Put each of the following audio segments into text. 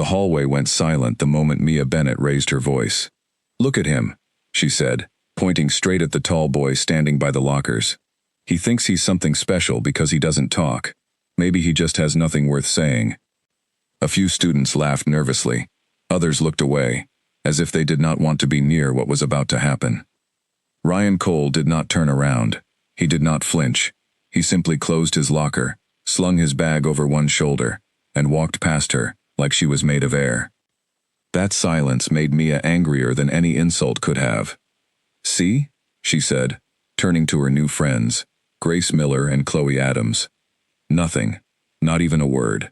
The hallway went silent the moment Mia Bennett raised her voice. "Look at him," she said, pointing straight at the tall boy standing by the lockers. "He thinks he's something special because he doesn't talk. Maybe he just has nothing worth saying." A few students laughed nervously. Others looked away, as if they did not want to be near what was about to happen. Ryan Cole did not turn around. He did not flinch. He simply closed his locker, slung his bag over one shoulder, and walked past her, like she was made of air. That silence made Mia angrier than any insult could have. "See?" she said, turning to her new friends, Grace Miller and Chloe Adams. Nothing. Not even a word.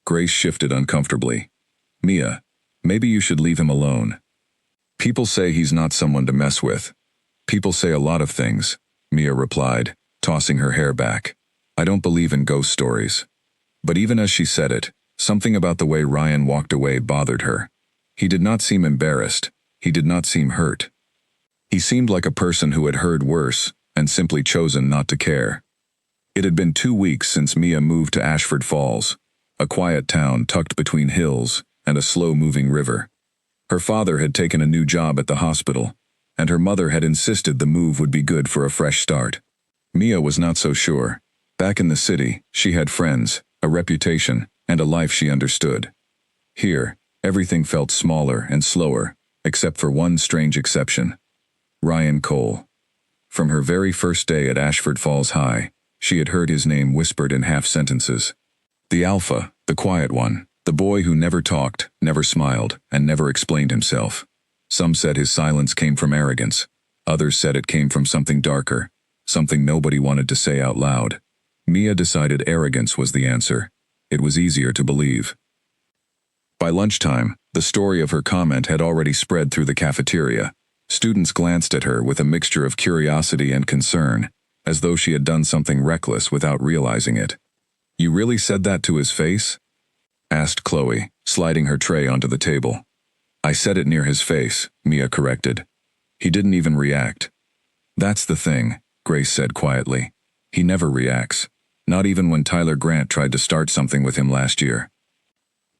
Grace shifted uncomfortably. "Mia, maybe you should leave him alone." "People say he's not someone to mess with." "People say a lot of things," Mia replied, tossing her hair back. "I don't believe in ghost stories." But even as she said it, something about the way Ryan walked away bothered her. He did not seem embarrassed. He did not seem hurt. He seemed like a person who had heard worse and simply chosen not to care. It had been 2 weeks since Mia moved to Ashford Falls, a quiet town tucked between hills and a slow-moving river. Her father had taken a new job at the hospital, and her mother had insisted the move would be good for a fresh start. Mia was not so sure. Back in the city, she had friends, a reputation, and a life she understood. Here, everything felt smaller and slower, except for one strange exception. Ryan Cole. From her very first day at Ashford Falls High, she had heard his name whispered in half-sentences. The alpha, the quiet one, the boy who never talked, never smiled, and never explained himself. Some said his silence came from arrogance. Others said it came from something darker, something nobody wanted to say out loud. Mia decided arrogance was the answer. It was easier to believe. By lunchtime, the story of her comment had already spread through the cafeteria. Students glanced at her with a mixture of curiosity and concern, as though she had done something reckless without realizing it. "You really said that to his face?" asked Chloe, sliding her tray onto the table. "I said it near his face," Mia corrected. "He didn't even react." "That's the thing," Grace said quietly. "He never reacts. Not even when Tyler Grant tried to start something with him last year."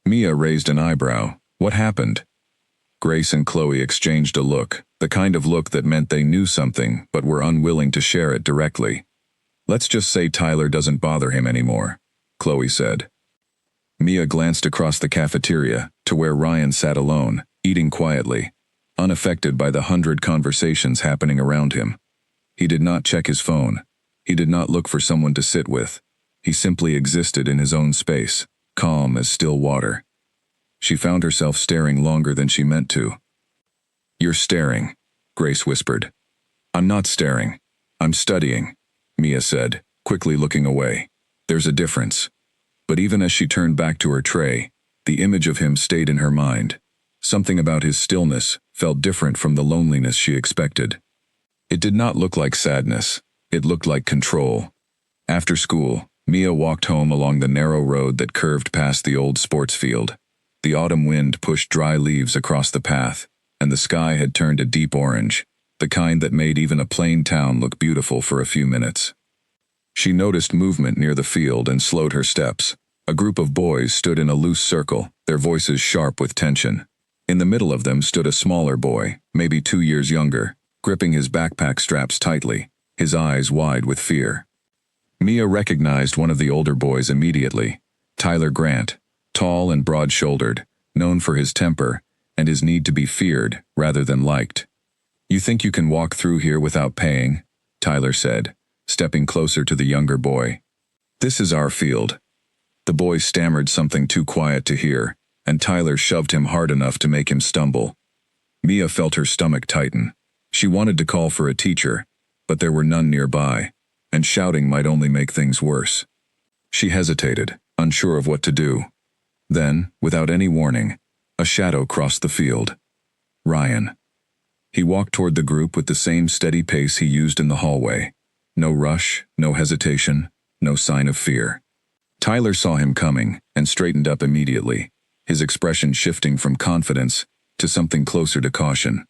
Mia raised an eyebrow. "What happened?" Grace and Chloe exchanged a look, the kind of look that meant they knew something but were unwilling to share it directly. "Let's just say Tyler doesn't bother him anymore," Chloe said. Mia glanced across the cafeteria to where Ryan sat alone, eating quietly, unaffected by the 100 conversations happening around him. He did not check his phone. He did not look for someone to sit with. He simply existed in his own space, calm as still water. She found herself staring longer than she meant to. "You're staring," Grace whispered. "I'm not staring. I'm studying," Mia said, quickly looking away. "There's a difference." But even as she turned back to her tray, the image of him stayed in her mind. Something about his stillness felt different from the loneliness she expected. It did not look like sadness. It looked like control. After school, Mia walked home along the narrow road that curved past the old sports field. The autumn wind pushed dry leaves across the path, and the sky had turned a deep orange, the kind that made even a plain town look beautiful for a few minutes. She noticed movement near the field and slowed her steps. A group of boys stood in a loose circle, their voices sharp with tension. In the middle of them stood a smaller boy, maybe 2 years younger, gripping his backpack straps tightly, his eyes wide with fear. Mia recognized one of the older boys immediately, Tyler Grant, tall and broad-shouldered, known for his temper and his need to be feared rather than liked. "You think you can walk through here without paying?" Tyler said, stepping closer to the younger boy. "This is our field." The boy stammered something too quiet to hear, and Tyler shoved him hard enough to make him stumble. Mia felt her stomach tighten. She wanted to call for a teacher, but there were none nearby, and shouting might only make things worse. She hesitated, unsure of what to do. Then, without any warning, a shadow crossed the field. Ryan. He walked toward the group with the same steady pace he used in the hallway. No rush, no hesitation, no sign of fear. Tyler saw him coming and straightened up immediately, his expression shifting from confidence to something closer to caution.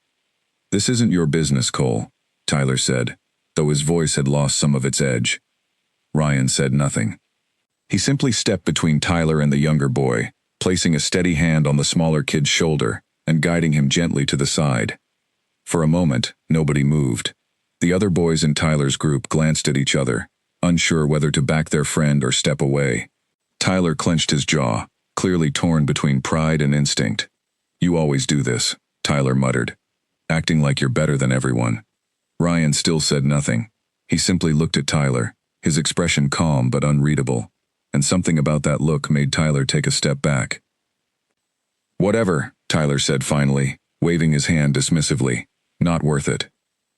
"This isn't your business, Cole," Tyler said, though his voice had lost some of its edge. Ryan said nothing. He simply stepped between Tyler and the younger boy, placing a steady hand on the smaller kid's shoulder and guiding him gently to the side. For a moment, nobody moved. The other boys in Tyler's group glanced at each other, unsure whether to back their friend or step away. Tyler clenched his jaw, clearly torn between pride and instinct. "You always do this," Tyler muttered, "acting like you're better than everyone." Ryan still said nothing. He simply looked at Tyler, his expression calm but unreadable, and something about that look made Tyler take a step back. "Whatever," Tyler said finally, waving his hand dismissively. "Not worth it."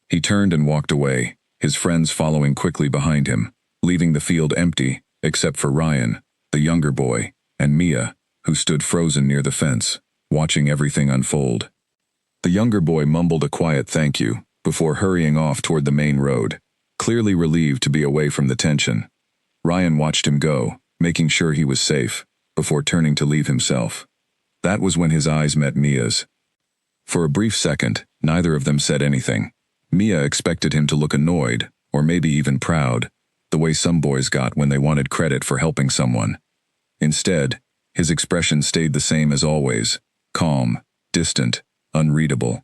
He turned and walked away, his friends following quickly behind him, leaving the field empty, except for Ryan, the younger boy, and Mia, who stood frozen near the fence, watching everything unfold. The younger boy mumbled a quiet thank you, before hurrying off toward the main road, clearly relieved to be away from the tension. Ryan watched him go, making sure he was safe, before turning to leave himself. That was when his eyes met Mia's. For a brief second, neither of them said anything. Mia expected him to look annoyed, or maybe even proud, the way some boys got when they wanted credit for helping someone. Instead, his expression stayed the same as always, calm, distant, unreadable.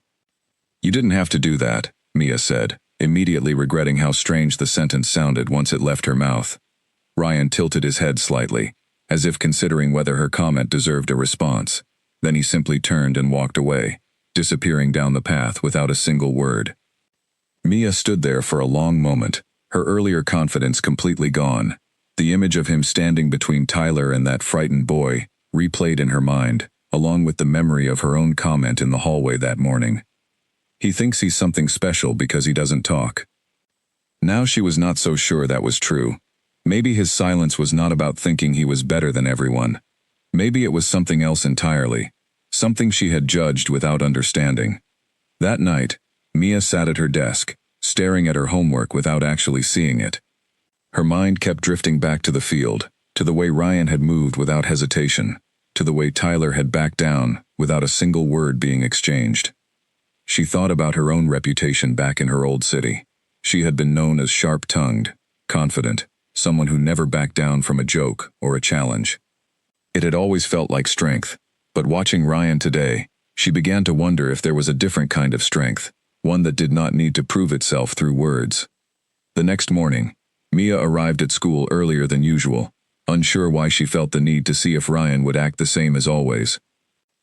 "You didn't have to do that," Mia said, immediately regretting how strange the sentence sounded once it left her mouth. Ryan tilted his head slightly, as if considering whether her comment deserved a response. Then he simply turned and walked away, disappearing down the path without a single word. Mia stood there for a long moment, her earlier confidence completely gone. The image of him standing between Tyler and that frightened boy replayed in her mind, along with the memory of her own comment in the hallway that morning. "He thinks he's something special because he doesn't talk." Now she was not so sure that was true. Maybe his silence was not about thinking he was better than everyone. Maybe it was something else entirely, something she had judged without understanding. That night, Mia sat at her desk, staring at her homework without actually seeing it. Her mind kept drifting back to the field, to the way Ryan had moved without hesitation, to the way Tyler had backed down without a single word being exchanged. She thought about her own reputation back in her old city. She had been known as sharp-tongued, confident, someone who never backed down from a joke or a challenge. It had always felt like strength, but watching Ryan today, she began to wonder if there was a different kind of strength, one that did not need to prove itself through words. The next morning, Mia arrived at school earlier than usual, unsure why she felt the need to see if Ryan would act the same as always.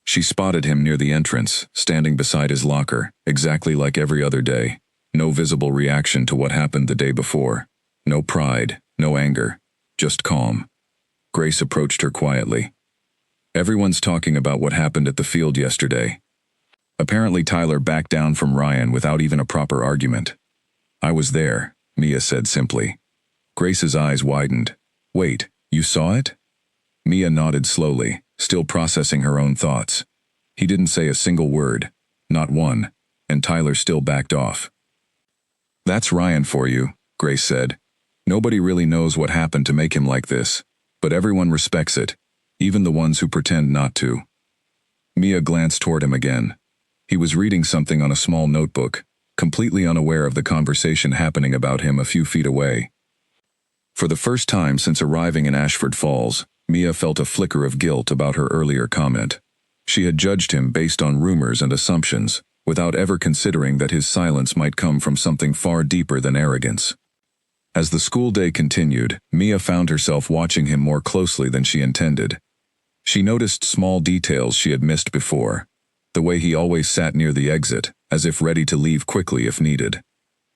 She spotted him near the entrance, standing beside his locker, exactly like every other day. No visible reaction to what happened the day before. No pride, no anger, just calm. Grace approached her quietly. "Everyone's talking about what happened at the field yesterday. Apparently Tyler backed down from Ryan without even a proper argument." "I was there," Mia said simply. Grace's eyes widened. "Wait, you saw it?" Mia nodded slowly, still processing her own thoughts. He didn't say a single word, not one, and Tyler still backed off. "That's Ryan for you," Grace said. "Nobody really knows what happened to make him like this, but everyone respects it, even the ones who pretend not to." Mia glanced toward him again. He was reading something on a small notebook, completely unaware of the conversation happening about him a few feet away. For the first time since arriving in Ashford Falls, Mia felt a flicker of guilt about her earlier comment. She had judged him based on rumors and assumptions, without ever considering that his silence might come from something far deeper than arrogance. As the school day continued, Mia found herself watching him more closely than she intended. She noticed small details she had missed before. The way he always sat near the exit, as if ready to leave quickly if needed.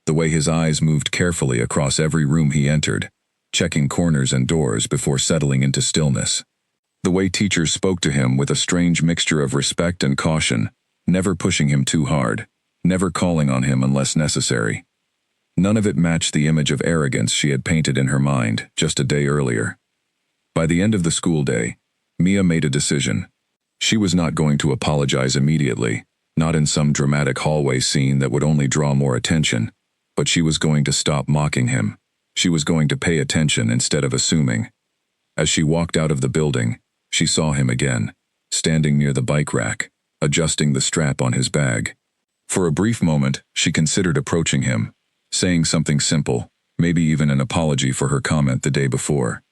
The way his eyes moved carefully across every room he entered, checking corners and doors before settling into stillness. The way teachers spoke to him with a strange mixture of respect and caution, never pushing him too hard, never calling on him unless necessary. None of it matched the image of arrogance she had painted in her mind just a day earlier. By the end of the school day, Mia made a decision. She was not going to apologize immediately, not in some dramatic hallway scene that would only draw more attention, but she was going to stop mocking him. She was going to pay attention instead of assuming. As she walked out of the building, she saw him again, standing near the bike rack, adjusting the strap on his bag. For a brief moment, she considered approaching him, saying something simple, maybe even an apology for her comment the day before.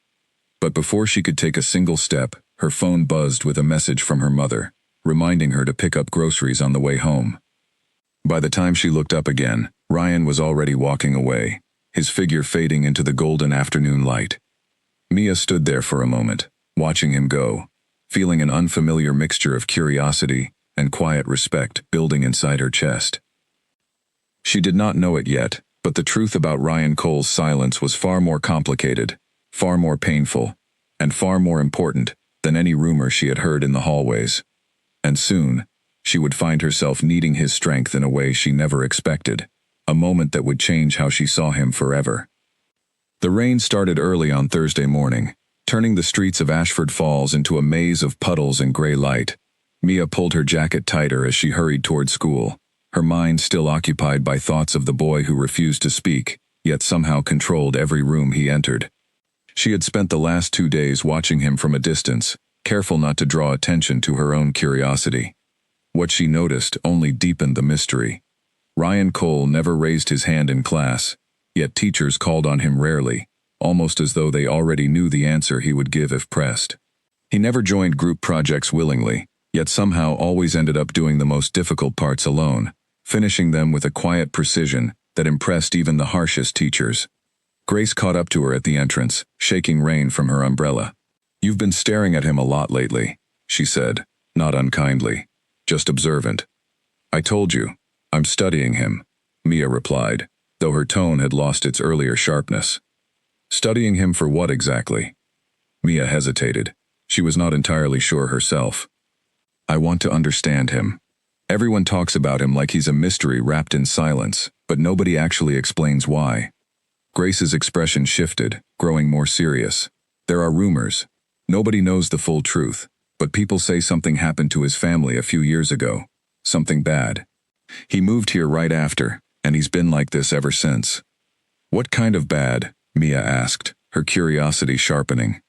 But before she could take a single step, Her phone buzzed with a message from her mother, reminding her to pick up groceries on the way home. By the time she looked up again, Ryan was already walking away, his figure fading into the golden afternoon light. Mia stood there for a moment, watching him go, feeling an unfamiliar mixture of curiosity and quiet respect building inside her chest. She did not know it yet, but the truth about Ryan Cole's silence was far more complicated, far more painful, and far more important than any rumor she had heard in the hallways. And soon, she would find herself needing his strength in a way she never expected, a moment that would change how she saw him forever. The rain started early on Thursday morning, turning the streets of Ashford Falls into a maze of puddles and gray light. Mia pulled her jacket tighter as she hurried toward school, her mind still occupied by thoughts of the boy who refused to speak, yet somehow controlled every room he entered. She had spent the last 2 days watching him from a distance, careful not to draw attention to her own curiosity. What she noticed only deepened the mystery. Ryan Cole never raised his hand in class, yet teachers called on him rarely, almost as though they already knew the answer he would give if pressed. He never joined group projects willingly, yet somehow always ended up doing the most difficult parts alone, finishing them with a quiet precision that impressed even the harshest teachers. Grace caught up to her at the entrance, shaking rain from her umbrella. "You've been staring at him a lot lately," she said, not unkindly, just observant. "I told you, I'm studying him," Mia replied, though her tone had lost its earlier sharpness. "Studying him for what exactly?" Mia hesitated. She was not entirely sure herself. "I want to understand him. Everyone talks about him like he's a mystery wrapped in silence, but nobody actually explains why." Grace's expression shifted, growing more serious. "There are rumors. Nobody knows the full truth, but people say something happened to his family a few years ago. Something bad. He moved here right after, and he's been like this ever since." "What kind of bad?" Mia asked, her curiosity sharpening.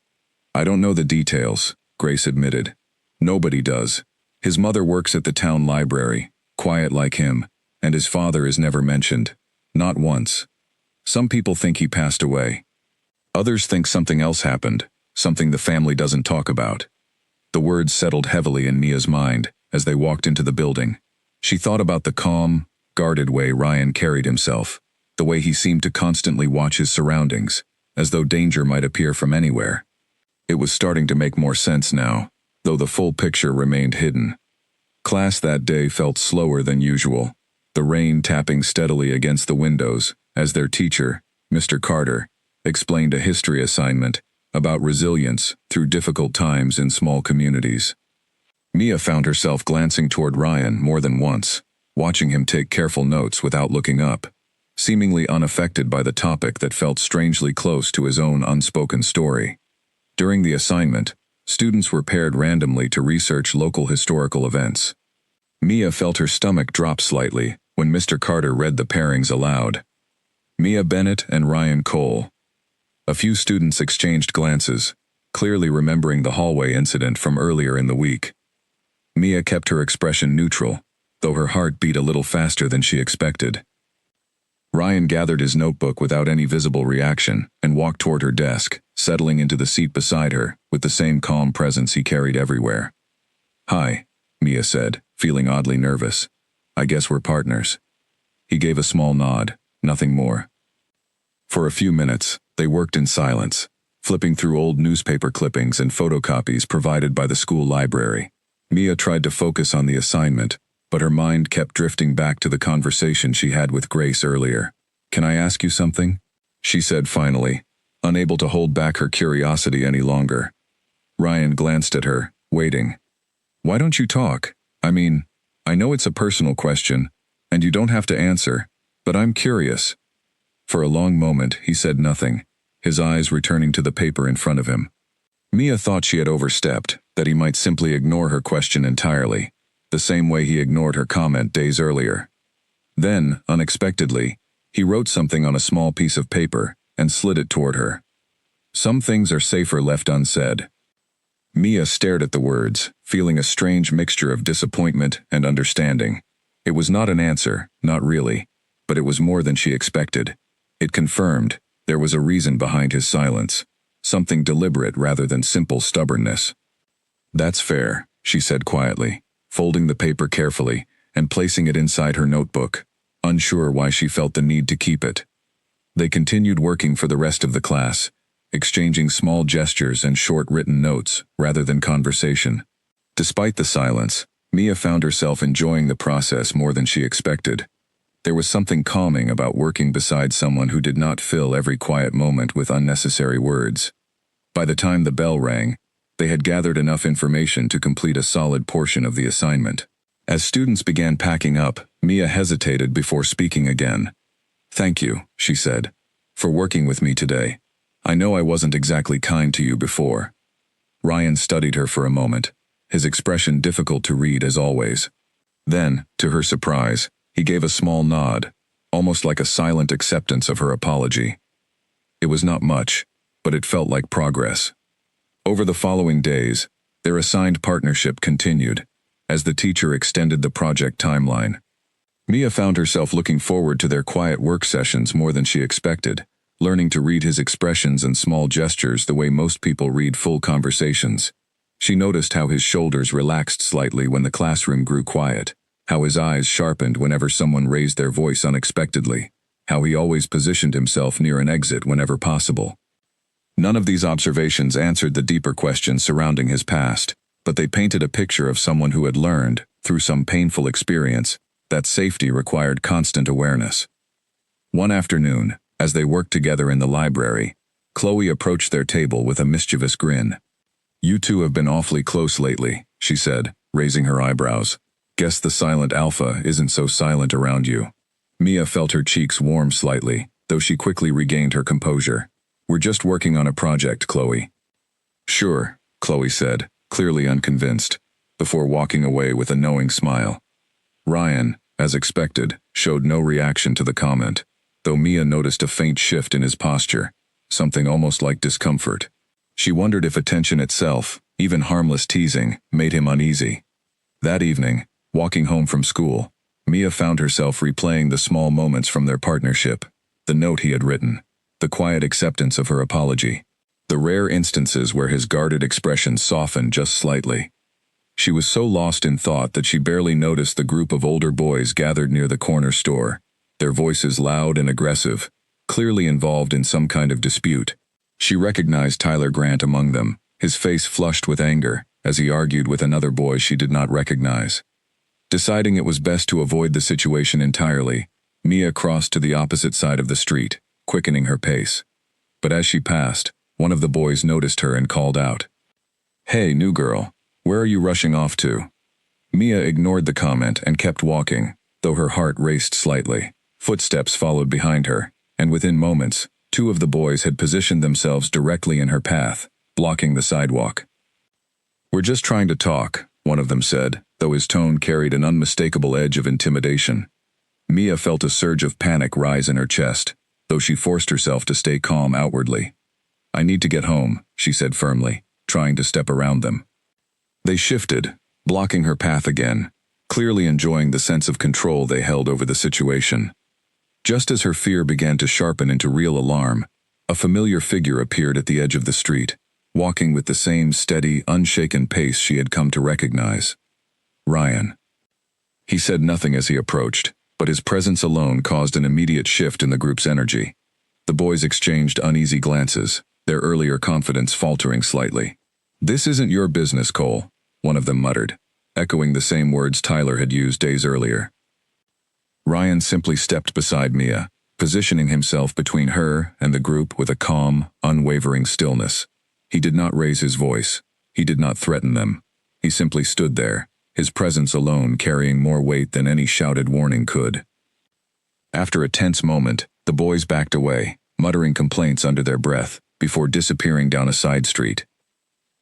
"I don't know the details," Grace admitted. "Nobody does. His mother works at the town library, quiet like him, and his father is never mentioned. Not once. Some people think he passed away. Others think something else happened, something the family doesn't talk about." The words settled heavily in Mia's mind as they walked into the building. She thought about the calm, guarded way Ryan carried himself, the way he seemed to constantly watch his surroundings, as though danger might appear from anywhere. It was starting to make more sense now, though the full picture remained hidden. Class that day felt slower than usual, the rain tapping steadily against the windows as their teacher, Mr. Carter, explained a history assignment about resilience through difficult times in small communities. Mia found herself glancing toward Ryan more than once, watching him take careful notes without looking up, seemingly unaffected by the topic that felt strangely close to his own unspoken story. During the assignment, students were paired randomly to research local historical events. Mia felt her stomach drop slightly when Mr. Carter read the pairings aloud. Mia Bennett and Ryan Cole. A few students exchanged glances, clearly remembering the hallway incident from earlier in the week. Mia kept her expression neutral, though her heart beat a little faster than she expected. Ryan gathered his notebook without any visible reaction and walked toward her desk, settling into the seat beside her with the same calm presence he carried everywhere. "Hi," Mia said, feeling oddly nervous. "I guess we're partners." He gave a small nod, nothing more. For a few minutes, they worked in silence, flipping through old newspaper clippings and photocopies provided by the school library. Mia tried to focus on the assignment, but her mind kept drifting back to the conversation she had with Grace earlier. "Can I ask you something?" she said finally, unable to hold back her curiosity any longer. Ryan glanced at her, waiting. "Why don't you talk? I mean, I know it's a personal question, and you don't have to answer, but I'm curious." For a long moment, he said nothing, his eyes returning to the paper in front of him. Mia thought she had overstepped, that he might simply ignore her question entirely, the same way he ignored her comment days earlier. Then, unexpectedly, he wrote something on a small piece of paper and slid it toward her. "Some things are safer left unsaid." Mia stared at the words, feeling a strange mixture of disappointment and understanding. It was not an answer, not really, but it was more than she expected. It confirmed there was a reason behind his silence, something deliberate rather than simple stubbornness. That's fair, she said quietly, folding the paper carefully and placing it inside her notebook, unsure why she felt the need to keep it. They continued working for the rest of the class, exchanging small gestures and short written notes rather than conversation. Despite the silence, Mia found herself enjoying the process more than she expected. There was something calming about working beside someone who did not fill every quiet moment with unnecessary words. By the time the bell rang, they had gathered enough information to complete a solid portion of the assignment. As students began packing up, Mia hesitated before speaking again. "Thank you," she said, "for working with me today. I know I wasn't exactly kind to you before." Ryan studied her for a moment, his expression difficult to read as always. Then, to her surprise, he gave a small nod, almost like a silent acceptance of her apology. It was not much, but it felt like progress. Over the following days, their assigned partnership continued, as the teacher extended the project timeline. Mia found herself looking forward to their quiet work sessions more than she expected, learning to read his expressions and small gestures the way most people read full conversations. She noticed how his shoulders relaxed slightly when the classroom grew quiet, how his eyes sharpened whenever someone raised their voice unexpectedly, how he always positioned himself near an exit whenever possible. None of these observations answered the deeper questions surrounding his past, but they painted a picture of someone who had learned, through some painful experience, that safety required constant awareness. One afternoon, as they worked together in the library, Chloe approached their table with a mischievous grin. "You two have been awfully close lately," she said, raising her eyebrows. "Guess the silent alpha isn't so silent around you." Mia felt her cheeks warm slightly, though she quickly regained her composure. "We're just working on a project, Chloe." "Sure," Chloe said, clearly unconvinced, before walking away with a knowing smile. Ryan, as expected, showed no reaction to the comment, though Mia noticed a faint shift in his posture, something almost like discomfort. She wondered if attention itself, even harmless teasing, made him uneasy. That evening, walking home from school, Mia found herself replaying the small moments from their partnership, the note he had written, the quiet acceptance of her apology, the rare instances where his guarded expression softened just slightly. She was so lost in thought that she barely noticed the group of older boys gathered near the corner store, their voices loud and aggressive, clearly involved in some kind of dispute. She recognized Tyler Grant among them, his face flushed with anger, as he argued with another boy she did not recognize. Deciding it was best to avoid the situation entirely, Mia crossed to the opposite side of the street, quickening her pace. But as she passed, one of the boys noticed her and called out, "Hey, new girl, where are you rushing off to?" Mia ignored the comment and kept walking, though her heart raced slightly. Footsteps followed behind her, and within moments, two of the boys had positioned themselves directly in her path, blocking the sidewalk. "We're just trying to talk," one of them said, though his tone carried an unmistakable edge of intimidation. Mia felt a surge of panic rise in her chest, though she forced herself to stay calm outwardly. "I need to get home," she said firmly, trying to step around them. They shifted, blocking her path again, clearly enjoying the sense of control they held over the situation. Just as her fear began to sharpen into real alarm, a familiar figure appeared at the edge of the street, walking with the same steady, unshaken pace she had come to recognize. Ryan. He said nothing as he approached, but his presence alone caused an immediate shift in the group's energy. The boys exchanged uneasy glances, their earlier confidence faltering slightly. "This isn't your business, Cole," one of them muttered, echoing the same words Tyler had used days earlier. Ryan simply stepped beside Mia, positioning himself between her and the group with a calm, unwavering stillness. He did not raise his voice. He did not threaten them. He simply stood there, his presence alone carrying more weight than any shouted warning could. After a tense moment, the boys backed away, muttering complaints under their breath, before disappearing down a side street.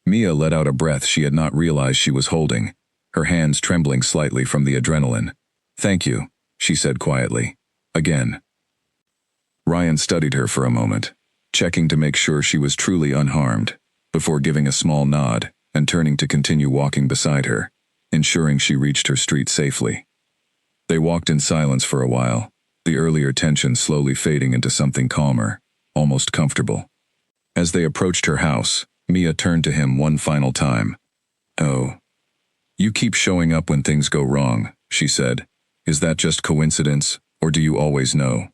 Mia let out a breath she had not realized she was holding, her hands trembling slightly from the adrenaline. "Thank you," she said quietly. "Again." Ryan studied her for a moment, checking to make sure she was truly unharmed, before giving a small nod and turning to continue walking beside her, ensuring she reached her street safely. They walked in silence for a while, the earlier tension slowly fading into something calmer, almost comfortable. As they approached her house, Mia turned to him one final time. Oh. You keep showing up when things go wrong, she said. Is that just coincidence, or do you always know?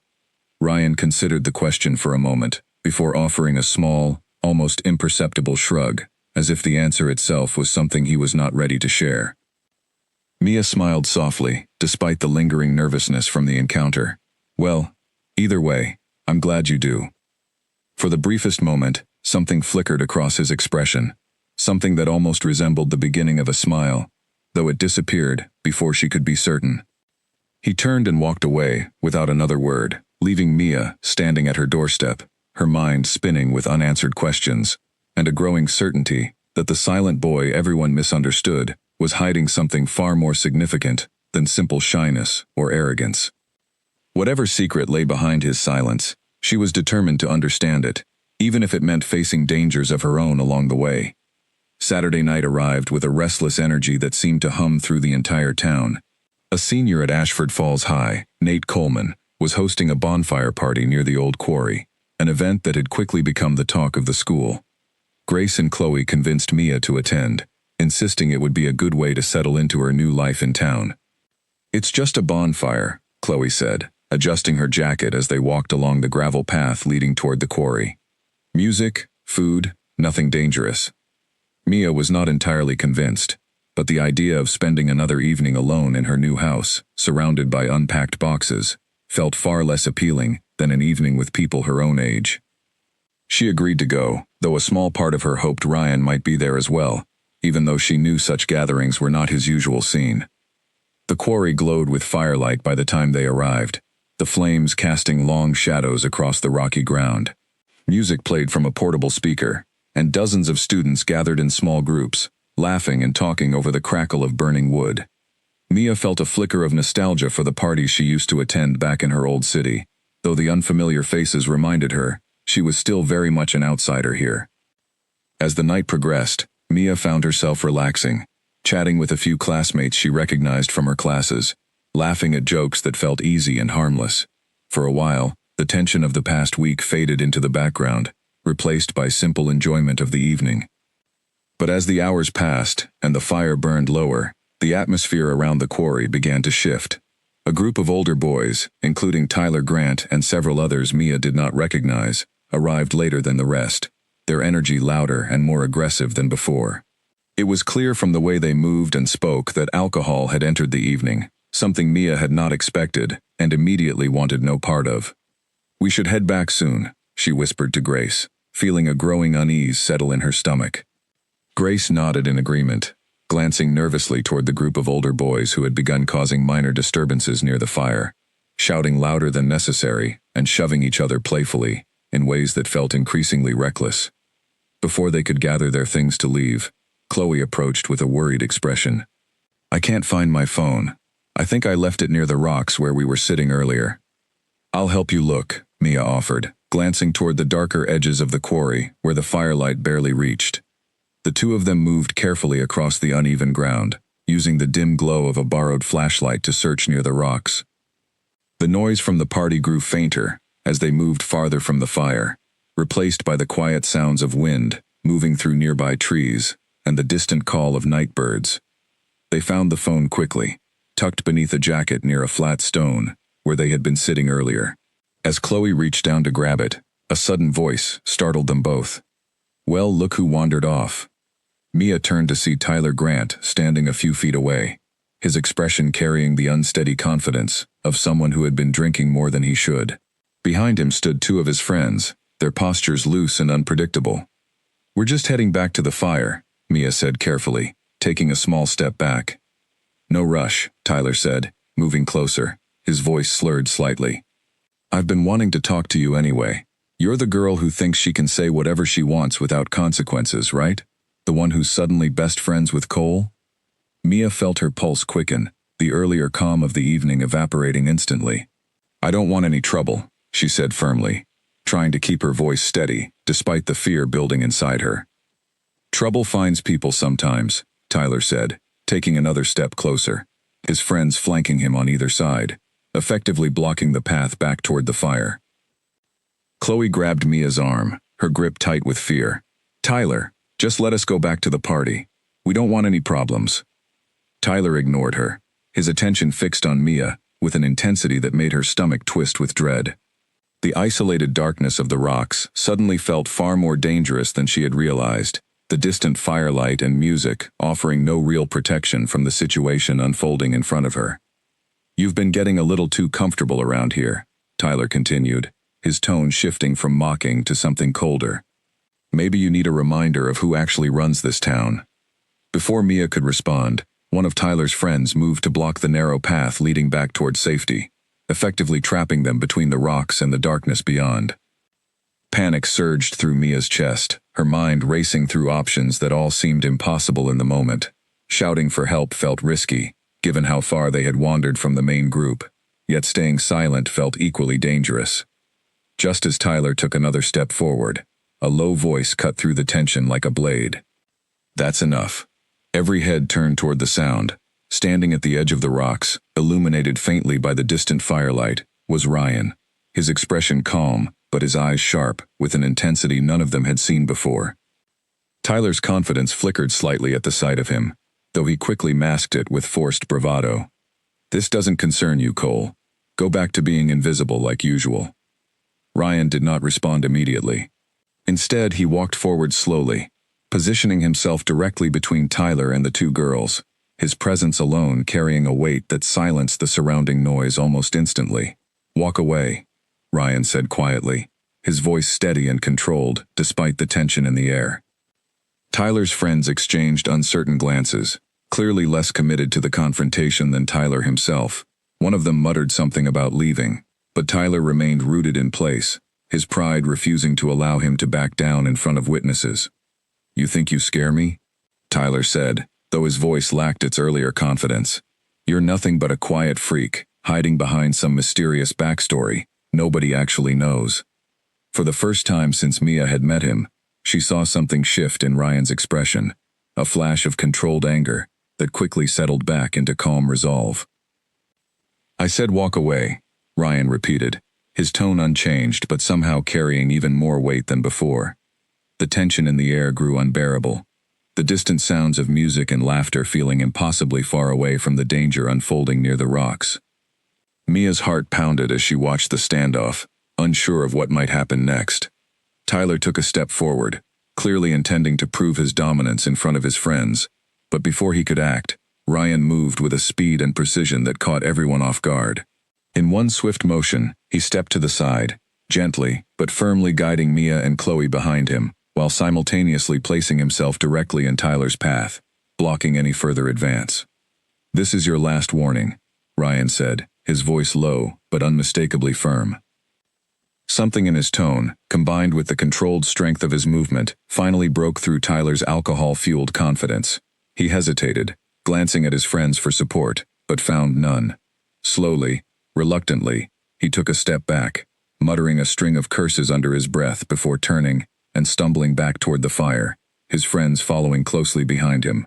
Ryan considered the question for a moment, before offering a small, almost imperceptible shrug, as if the answer itself was something he was not ready to share. Mia smiled softly, despite the lingering nervousness from the encounter. Well, either way, I'm glad you do. For the briefest moment, something flickered across his expression, something that almost resembled the beginning of a smile, though it disappeared before she could be certain. He turned and walked away, without another word, leaving Mia standing at her doorstep, her mind spinning with unanswered questions, and a growing certainty that the silent boy everyone misunderstood was hiding something far more significant than simple shyness or arrogance. Whatever secret lay behind his silence, she was determined to understand it, even if it meant facing dangers of her own along the way. Saturday night arrived with a restless energy that seemed to hum through the entire town. A senior at Ashford Falls High, Nate Coleman, was hosting a bonfire party near the old quarry, an event that had quickly become the talk of the school. Grace and Chloe convinced Mia to attend, insisting it would be a good way to settle into her new life in town. It's just a bonfire, Chloe said, adjusting her jacket as they walked along the gravel path leading toward the quarry. Music, food, nothing dangerous. Mia was not entirely convinced, but the idea of spending another evening alone in her new house, surrounded by unpacked boxes, felt far less appealing than an evening with people her own age. She agreed to go, though a small part of her hoped Ryan might be there as well, even though she knew such gatherings were not his usual scene. The quarry glowed with firelight by the time they arrived, the flames casting long shadows across the rocky ground. Music played from a portable speaker, and dozens of students gathered in small groups, laughing and talking over the crackle of burning wood. Mia felt a flicker of nostalgia for the parties she used to attend back in her old city, though the unfamiliar faces reminded her she was still very much an outsider here. As the night progressed, Mia found herself relaxing, chatting with a few classmates she recognized from her classes, laughing at jokes that felt easy and harmless. For a while, the tension of the past week faded into the background, replaced by simple enjoyment of the evening. But as the hours passed and the fire burned lower, the atmosphere around the quarry began to shift. A group of older boys, including Tyler Grant and several others Mia did not recognize, arrived later than the rest, their energy louder and more aggressive than before. It was clear from the way they moved and spoke that alcohol had entered the evening, something Mia had not expected and immediately wanted no part of. "We should head back soon," she whispered to Grace, feeling a growing unease settle in her stomach. Grace nodded in agreement, glancing nervously toward the group of older boys who had begun causing minor disturbances near the fire, shouting louder than necessary and shoving each other playfully in ways that felt increasingly reckless. Before they could gather their things to leave, Chloe approached with a worried expression. "I can't find my phone. I think I left it near the rocks where we were sitting earlier." "I'll help you look," Mia offered, glancing toward the darker edges of the quarry where the firelight barely reached. The two of them moved carefully across the uneven ground, using the dim glow of a borrowed flashlight to search near the rocks. The noise from the party grew fainter as they moved farther from the fire, replaced by the quiet sounds of wind moving through nearby trees and the distant call of night birds. They found the phone quickly, tucked beneath a jacket near a flat stone where they had been sitting earlier. As Chloe reached down to grab it, a sudden voice startled them both. "Well, look who wandered off." Mia turned to see Tyler Grant standing a few feet away, his expression carrying the unsteady confidence of someone who had been drinking more than he should. Behind him stood two of his friends, their postures loose and unpredictable. "We're just heading back to the fire," Mia said carefully, taking a small step back. "No rush," Tyler said, moving closer, his voice slurred slightly. "I've been wanting to talk to you anyway. You're the girl who thinks she can say whatever she wants without consequences, right? The one who's suddenly best friends with Cole?" Mia felt her pulse quicken, the earlier calm of the evening evaporating instantly. "I don't want any trouble," she said firmly, trying to keep her voice steady, despite the fear building inside her. "Trouble finds people sometimes," Tyler said, taking another step closer, his friends flanking him on either side, effectively blocking the path back toward the fire. Chloe grabbed Mia's arm, her grip tight with fear. "Tyler, just let us go back to the party." We don't want any problems. Tyler ignored her, his attention fixed on Mia, with an intensity that made her stomach twist with dread. The isolated darkness of the rocks suddenly felt far more dangerous than she had realized, the distant firelight and music offering no real protection from the situation unfolding in front of her. You've been getting a little too comfortable around here, Tyler continued, his tone shifting from mocking to something colder. Maybe you need a reminder of who actually runs this town. Before Mia could respond, one of Tyler's friends moved to block the narrow path leading back toward safety, effectively trapping them between the rocks and the darkness beyond. Panic surged through Mia's chest, her mind racing through options that all seemed impossible in the moment. Shouting for help felt risky, given how far they had wandered from the main group, yet staying silent felt equally dangerous. Just as Tyler took another step forward, a low voice cut through the tension like a blade. That's enough. Every head turned toward the sound. Standing at the edge of the rocks, illuminated faintly by the distant firelight, was Ryan, his expression calm, but his eyes sharp, with an intensity none of them had seen before. Tyler's confidence flickered slightly at the sight of him, though he quickly masked it with forced bravado. This doesn't concern you, Cole. Go back to being invisible like usual. Ryan did not respond immediately. Instead, he walked forward slowly, positioning himself directly between Tyler and the two girls, his presence alone carrying a weight that silenced the surrounding noise almost instantly. Walk away, Ryan said quietly, his voice steady and controlled despite the tension in the air. Tyler's friends exchanged uncertain glances, clearly less committed to the confrontation than Tyler himself. One of them muttered something about leaving, but Tyler remained rooted in place, his pride refusing to allow him to back down in front of witnesses. You think you scare me? Tyler said, though his voice lacked its earlier confidence. You're nothing but a quiet freak, hiding behind some mysterious backstory nobody actually knows. For the first time since Mia had met him, she saw something shift in Ryan's expression, a flash of controlled anger that quickly settled back into calm resolve. I said walk away, Ryan repeated, his tone unchanged but somehow carrying even more weight than before. The tension in the air grew unbearable, the distant sounds of music and laughter feeling impossibly far away from the danger unfolding near the rocks. Mia's heart pounded as she watched the standoff, unsure of what might happen next. Tyler took a step forward, clearly intending to prove his dominance in front of his friends, but before he could act, Ryan moved with a speed and precision that caught everyone off guard. In one swift motion, he stepped to the side, gently but firmly guiding Mia and Chloe behind him, while simultaneously placing himself directly in Tyler's path, blocking any further advance. This is your last warning, Ryan said, his voice low but unmistakably firm. Something in his tone, combined with the controlled strength of his movement, finally broke through Tyler's alcohol-fueled confidence. He hesitated, glancing at his friends for support, but found none. Slowly, reluctantly, he took a step back, muttering a string of curses under his breath before turning and stumbling back toward the fire, his friends following closely behind him.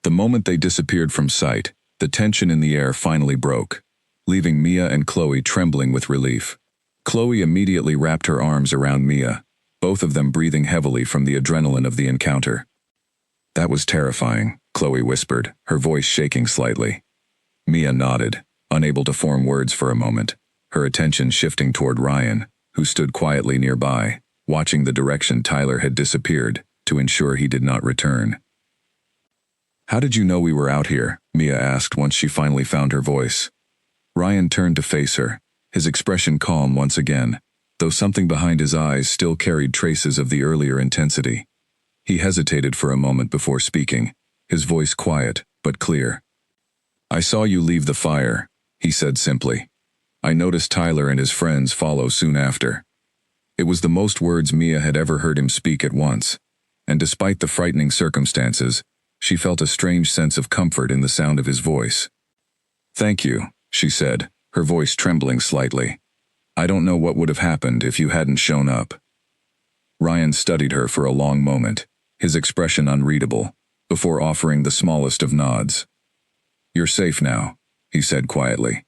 The moment they disappeared from sight, the tension in the air finally broke, leaving Mia and Chloe trembling with relief. Chloe immediately wrapped her arms around Mia, both of them breathing heavily from the adrenaline of the encounter. That was terrifying, Chloe whispered, her voice shaking slightly. Mia nodded, unable to form words for a moment, her attention shifting toward Ryan, who stood quietly nearby, watching the direction Tyler had disappeared to ensure he did not return. How did you know we were out here? Mia asked once she finally found her voice. Ryan turned to face her, his expression calm once again, though something behind his eyes still carried traces of the earlier intensity. He hesitated for a moment before speaking, his voice quiet but clear. I saw you leave the fire, he said simply. I noticed Tyler and his friends follow soon after. It was the most words Mia had ever heard him speak at once, and despite the frightening circumstances, she felt a strange sense of comfort in the sound of his voice. Thank you, she said, her voice trembling slightly. I don't know what would have happened if you hadn't shown up. Ryan studied her for a long moment, his expression unreadable, before offering the smallest of nods. You're safe now, he said quietly.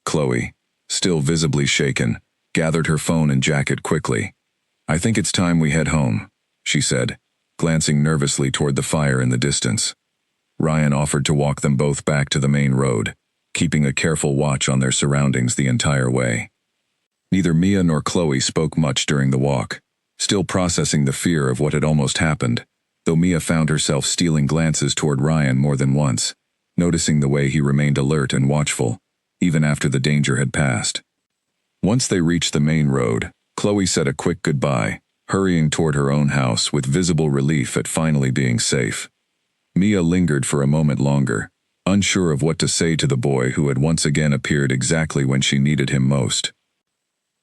Chloe, still visibly shaken, gathered her phone and jacket quickly. I think it's time we head home, she said, glancing nervously toward the fire in the distance. Ryan offered to walk them both back to the main road, keeping a careful watch on their surroundings the entire way. Neither Mia nor Chloe spoke much during the walk, still processing the fear of what had almost happened, though Mia found herself stealing glances toward Ryan more than once, noticing the way he remained alert and watchful, even after the danger had passed. Once they reached the main road, Chloe said a quick goodbye, hurrying toward her own house with visible relief at finally being safe. Mia lingered for a moment longer, unsure of what to say to the boy who had once again appeared exactly when she needed him most.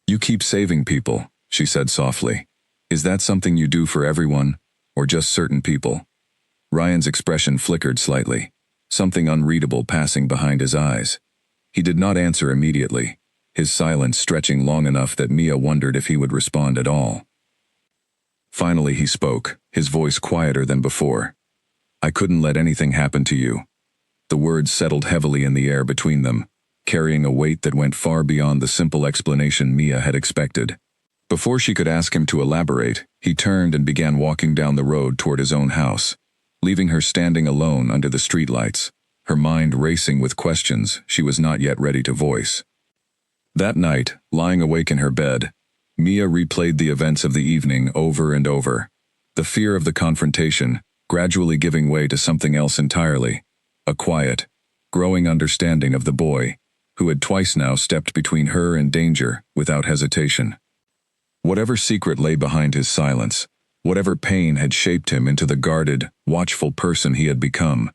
"You keep saving people," she said softly. "Is that something you do for everyone, or just certain people?" Ryan's expression flickered slightly, something unreadable passing behind his eyes. He did not answer immediately, his silence stretching long enough that Mia wondered if he would respond at all. Finally he spoke, his voice quieter than before. "I couldn't let anything happen to you." The words settled heavily in the air between them, carrying a weight that went far beyond the simple explanation Mia had expected. Before she could ask him to elaborate, he turned and began walking down the road toward his own house, leaving her standing alone under the streetlights, her mind racing with questions she was not yet ready to voice. That night, lying awake in her bed, Mia replayed the events of the evening over and over, the fear of the confrontation gradually giving way to something else entirely, a quiet, growing understanding of the boy, who had twice now stepped between her and danger without hesitation. Whatever secret lay behind his silence, whatever pain had shaped him into the guarded, watchful person he had become,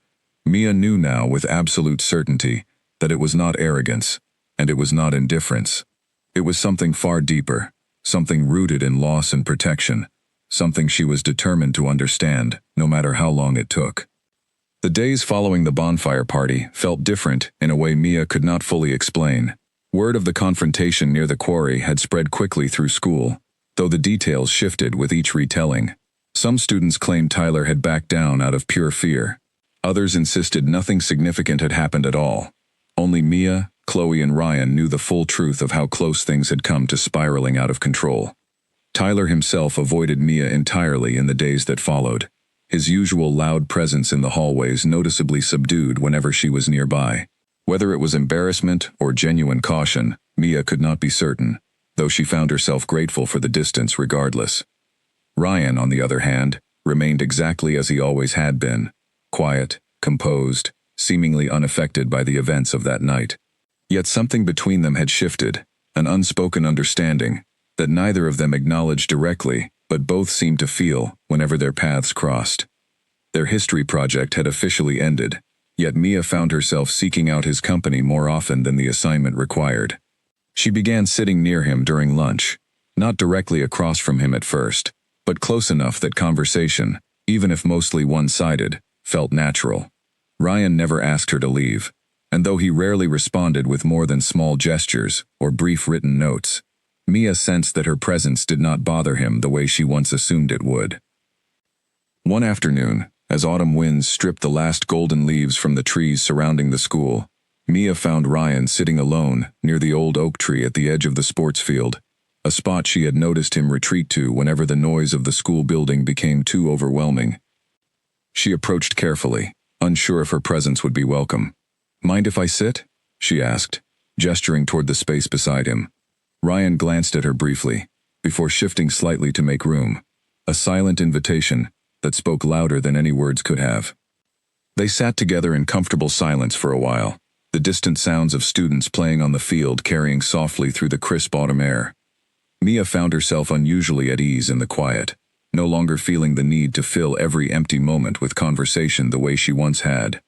Mia knew now with absolute certainty that it was not arrogance, and it was not indifference. It was something far deeper, something rooted in loss and protection, something she was determined to understand, no matter how long it took. The days following the bonfire party felt different in a way Mia could not fully explain. Word of the confrontation near the quarry had spread quickly through school, though the details shifted with each retelling. Some students claimed Tyler had backed down out of pure fear. Others insisted nothing significant had happened at all. Only Mia, Chloe, and Ryan knew the full truth of how close things had come to spiraling out of control. Tyler himself avoided Mia entirely in the days that followed, his usual loud presence in the hallways noticeably subdued whenever she was nearby. Whether it was embarrassment or genuine caution, Mia could not be certain, though she found herself grateful for the distance regardless. Ryan, on the other hand, remained exactly as he always had been, quiet, composed, seemingly unaffected by the events of that night. Yet something between them had shifted, an unspoken understanding that neither of them acknowledged directly, but both seemed to feel whenever their paths crossed. Their history project had officially ended, yet Mia found herself seeking out his company more often than the assignment required. She began sitting near him during lunch, not directly across from him at first, but close enough that conversation, even if mostly one-sided, felt natural. Ryan never asked her to leave, and though he rarely responded with more than small gestures or brief written notes, Mia sensed that her presence did not bother him the way she once assumed it would. One afternoon, as autumn winds stripped the last golden leaves from the trees surrounding the school, Mia found Ryan sitting alone near the old oak tree at the edge of the sports field, a spot she had noticed him retreat to whenever the noise of the school building became too overwhelming. She approached carefully, unsure if her presence would be welcome. "Mind if I sit?" she asked, gesturing toward the space beside him. Ryan glanced at her briefly, before shifting slightly to make room, a silent invitation that spoke louder than any words could have. They sat together in comfortable silence for a while, the distant sounds of students playing on the field carrying softly through the crisp autumn air. Mia found herself unusually at ease in the quiet, no longer feeling the need to fill every empty moment with conversation the way she once had.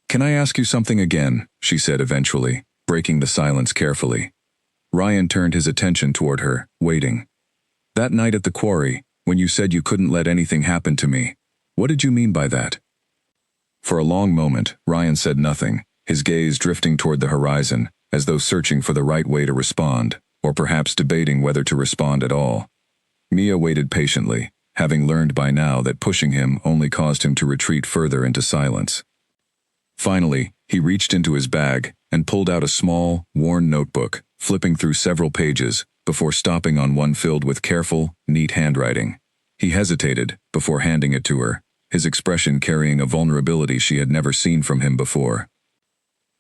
"Can I ask you something again?" she said eventually, breaking the silence carefully. Ryan turned his attention toward her, waiting. "That night at the quarry, when you said you couldn't let anything happen to me, what did you mean by that?" For a long moment, Ryan said nothing, his gaze drifting toward the horizon, as though searching for the right way to respond, or perhaps debating whether to respond at all. Mia waited patiently, having learned by now that pushing him only caused him to retreat further into silence. Finally, he reached into his bag and pulled out a small, worn notebook, flipping through several pages before stopping on one filled with careful, neat handwriting. He hesitated before handing it to her, his expression carrying a vulnerability she had never seen from him before.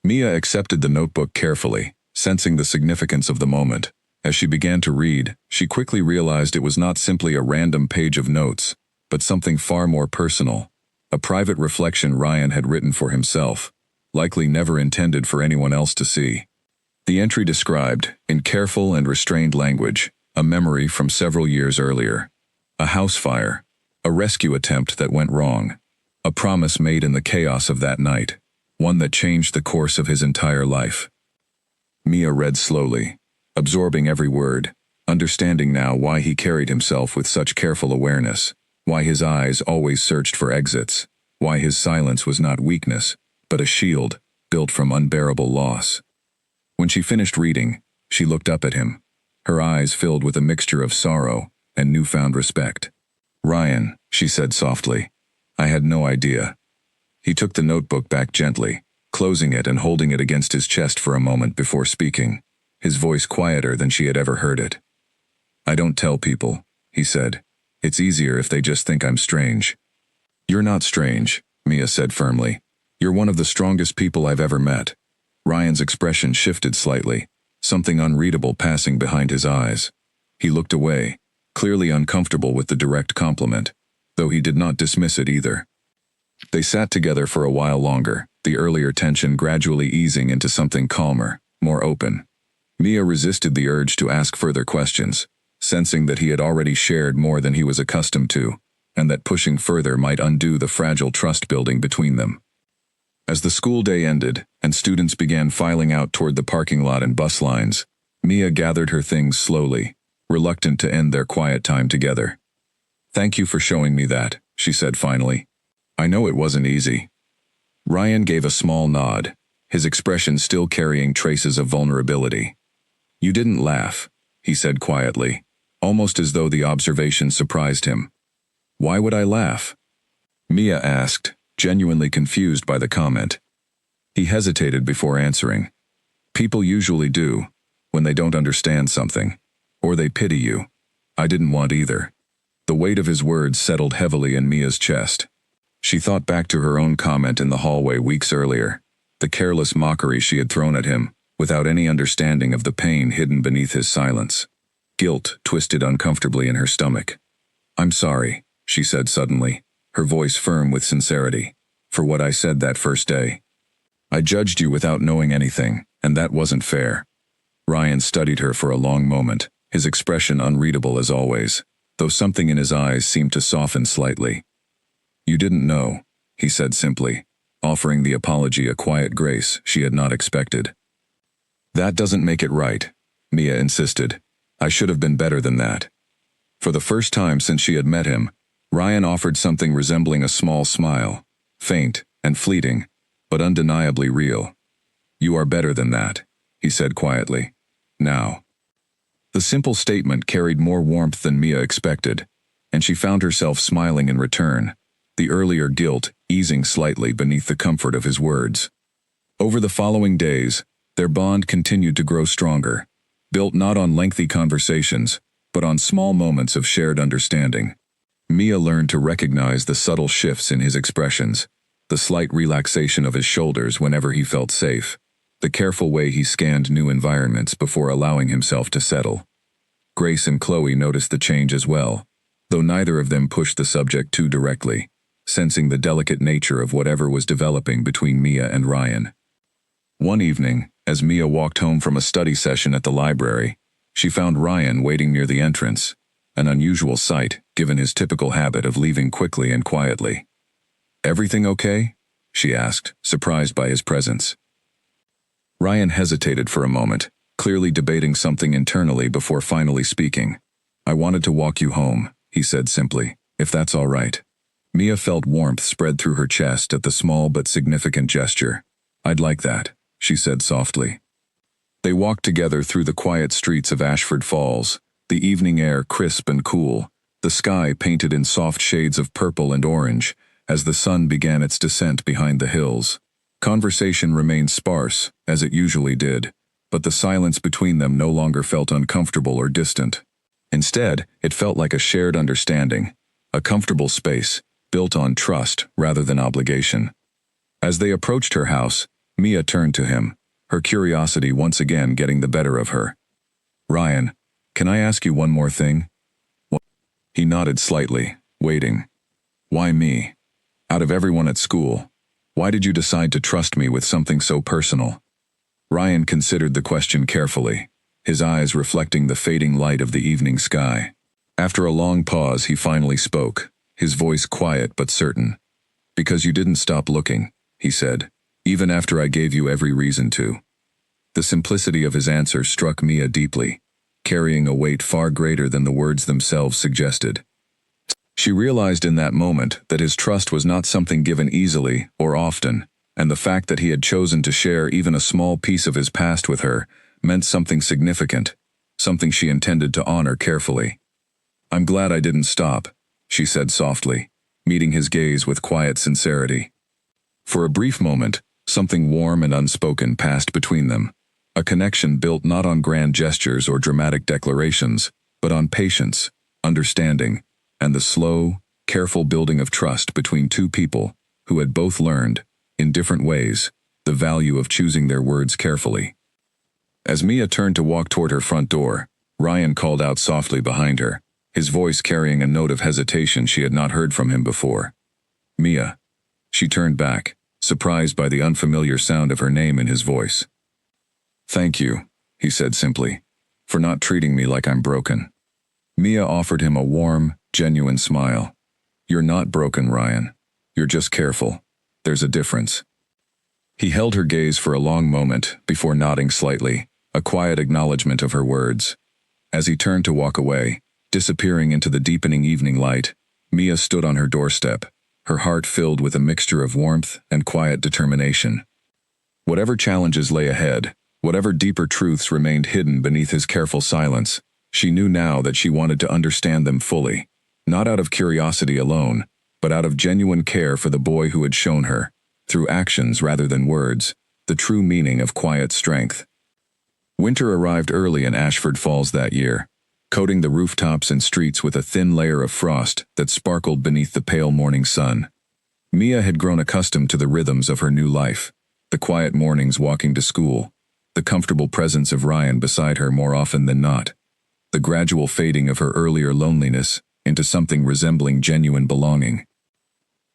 Mia accepted the notebook carefully, sensing the significance of the moment. As she began to read, she quickly realized it was not simply a random page of notes, but something far more personal, a private reflection Ryan had written for himself, likely never intended for anyone else to see. The entry described, in careful and restrained language, a memory from several years earlier. A house fire, a rescue attempt that went wrong, a promise made in the chaos of that night, one that changed the course of his entire life. Mia read slowly, absorbing every word, understanding now why he carried himself with such careful awareness, why his eyes always searched for exits, why his silence was not weakness, but a shield built from unbearable loss. When she finished reading, she looked up at him, her eyes filled with a mixture of sorrow and newfound respect. "Ryan," she said softly, "I had no idea." He took the notebook back gently, closing it and holding it against his chest for a moment before speaking, his voice quieter than she had ever heard it. "I don't tell people," he said. "It's easier if they just think I'm strange." "You're not strange," Mia said firmly. "You're one of the strongest people I've ever met." Ryan's expression shifted slightly, something unreadable passing behind his eyes. He looked away, clearly uncomfortable with the direct compliment, though he did not dismiss it either. They sat together for a while longer, the earlier tension gradually easing into something calmer, more open. Mia resisted the urge to ask further questions, sensing that he had already shared more than he was accustomed to, and that pushing further might undo the fragile trust building between them. As the school day ended, and students began filing out toward the parking lot and bus lines, Mia gathered her things slowly, reluctant to end their quiet time together. "Thank you for showing me that," she said finally. "I know it wasn't easy." Ryan gave a small nod, his expression still carrying traces of vulnerability. "You didn't laugh," he said quietly, almost as though the observation surprised him. "Why would I laugh?" Mia asked, genuinely confused by the comment. He hesitated before answering. "People usually do, when they don't understand something, or they pity you. I didn't want either." The weight of his words settled heavily in Mia's chest. She thought back to her own comment in the hallway weeks earlier, the careless mockery she had thrown at him, without any understanding of the pain hidden beneath his silence. Guilt twisted uncomfortably in her stomach. "I'm sorry," she said suddenly, her voice firm with sincerity, "for what I said that first day. I judged you without knowing anything, and that wasn't fair." Ryan studied her for a long moment, his expression unreadable as always, though something in his eyes seemed to soften slightly. "You didn't know," he said simply, offering the apology a quiet grace she had not expected. "That doesn't make it right," Mia insisted. "I should have been better than that." For the first time since she had met him, Ryan offered something resembling a small smile, faint and fleeting, but undeniably real. "You are better than that," he said quietly. "Now." The simple statement carried more warmth than Mia expected, and she found herself smiling in return, the earlier guilt easing slightly beneath the comfort of his words. Over the following days, their bond continued to grow stronger, built not on lengthy conversations, but on small moments of shared understanding. Mia learned to recognize the subtle shifts in his expressions, the slight relaxation of his shoulders whenever he felt safe, the careful way he scanned new environments before allowing himself to settle. Grace and Chloe noticed the change as well, though neither of them pushed the subject too directly, sensing the delicate nature of whatever was developing between Mia and Ryan. One evening, as Mia walked home from a study session at the library, she found Ryan waiting near the entrance, an unusual sight given his typical habit of leaving quickly and quietly. "Everything okay?" she asked, surprised by his presence. Ryan hesitated for a moment, clearly debating something internally before finally speaking. "I wanted to walk you home," he said simply, "if that's all right." Mia felt warmth spread through her chest at the small but significant gesture. "I'd like that," she said softly. They walked together through the quiet streets of Ashford Falls, the evening air crisp and cool, the sky painted in soft shades of purple and orange, as the sun began its descent behind the hills. Conversation remained sparse, as it usually did, but the silence between them no longer felt uncomfortable or distant. Instead, it felt like a shared understanding, a comfortable space, built on trust rather than obligation. As they approached her house, Mia turned to him, her curiosity once again getting the better of her. "Ryan, can I ask you one more thing?" He nodded slightly, waiting. "Why me? Out of everyone at school, why did you decide to trust me with something so personal?" Ryan considered the question carefully, his eyes reflecting the fading light of the evening sky. After a long pause, he finally spoke, his voice quiet but certain. "Because you didn't stop looking," he said, "even after I gave you every reason to." The simplicity of his answer struck Mia deeply, carrying a weight far greater than the words themselves suggested. She realized in that moment that his trust was not something given easily or often, and the fact that he had chosen to share even a small piece of his past with her meant something significant, something she intended to honor carefully. "I'm glad I didn't stop," she said softly, meeting his gaze with quiet sincerity. For a brief moment, something warm and unspoken passed between them, a connection built not on grand gestures or dramatic declarations, but on patience, understanding, and the slow, careful building of trust between two people who had both learned, in different ways, the value of choosing their words carefully. As Mia turned to walk toward her front door, Ryan called out softly behind her, his voice carrying a note of hesitation she had not heard from him before. "Mia." She turned back, surprised by the unfamiliar sound of her name in his voice. "Thank you," he said simply, "for not treating me like I'm broken." Mia offered him a warm, genuine smile. "You're not broken, Ryan. You're just careful. There's a difference." He held her gaze for a long moment before nodding slightly, a quiet acknowledgement of her words. As he turned to walk away, disappearing into the deepening evening light, Mia stood on her doorstep, her heart filled with a mixture of warmth and quiet determination. Whatever challenges lay ahead, whatever deeper truths remained hidden beneath his careful silence, she knew now that she wanted to understand them fully, not out of curiosity alone, but out of genuine care for the boy who had shown her, through actions rather than words, the true meaning of quiet strength. Winter arrived early in Ashford Falls that year, coating the rooftops and streets with a thin layer of frost that sparkled beneath the pale morning sun. Mia had grown accustomed to the rhythms of her new life, the quiet mornings walking to school, the comfortable presence of Ryan beside her more often than not, the gradual fading of her earlier loneliness into something resembling genuine belonging.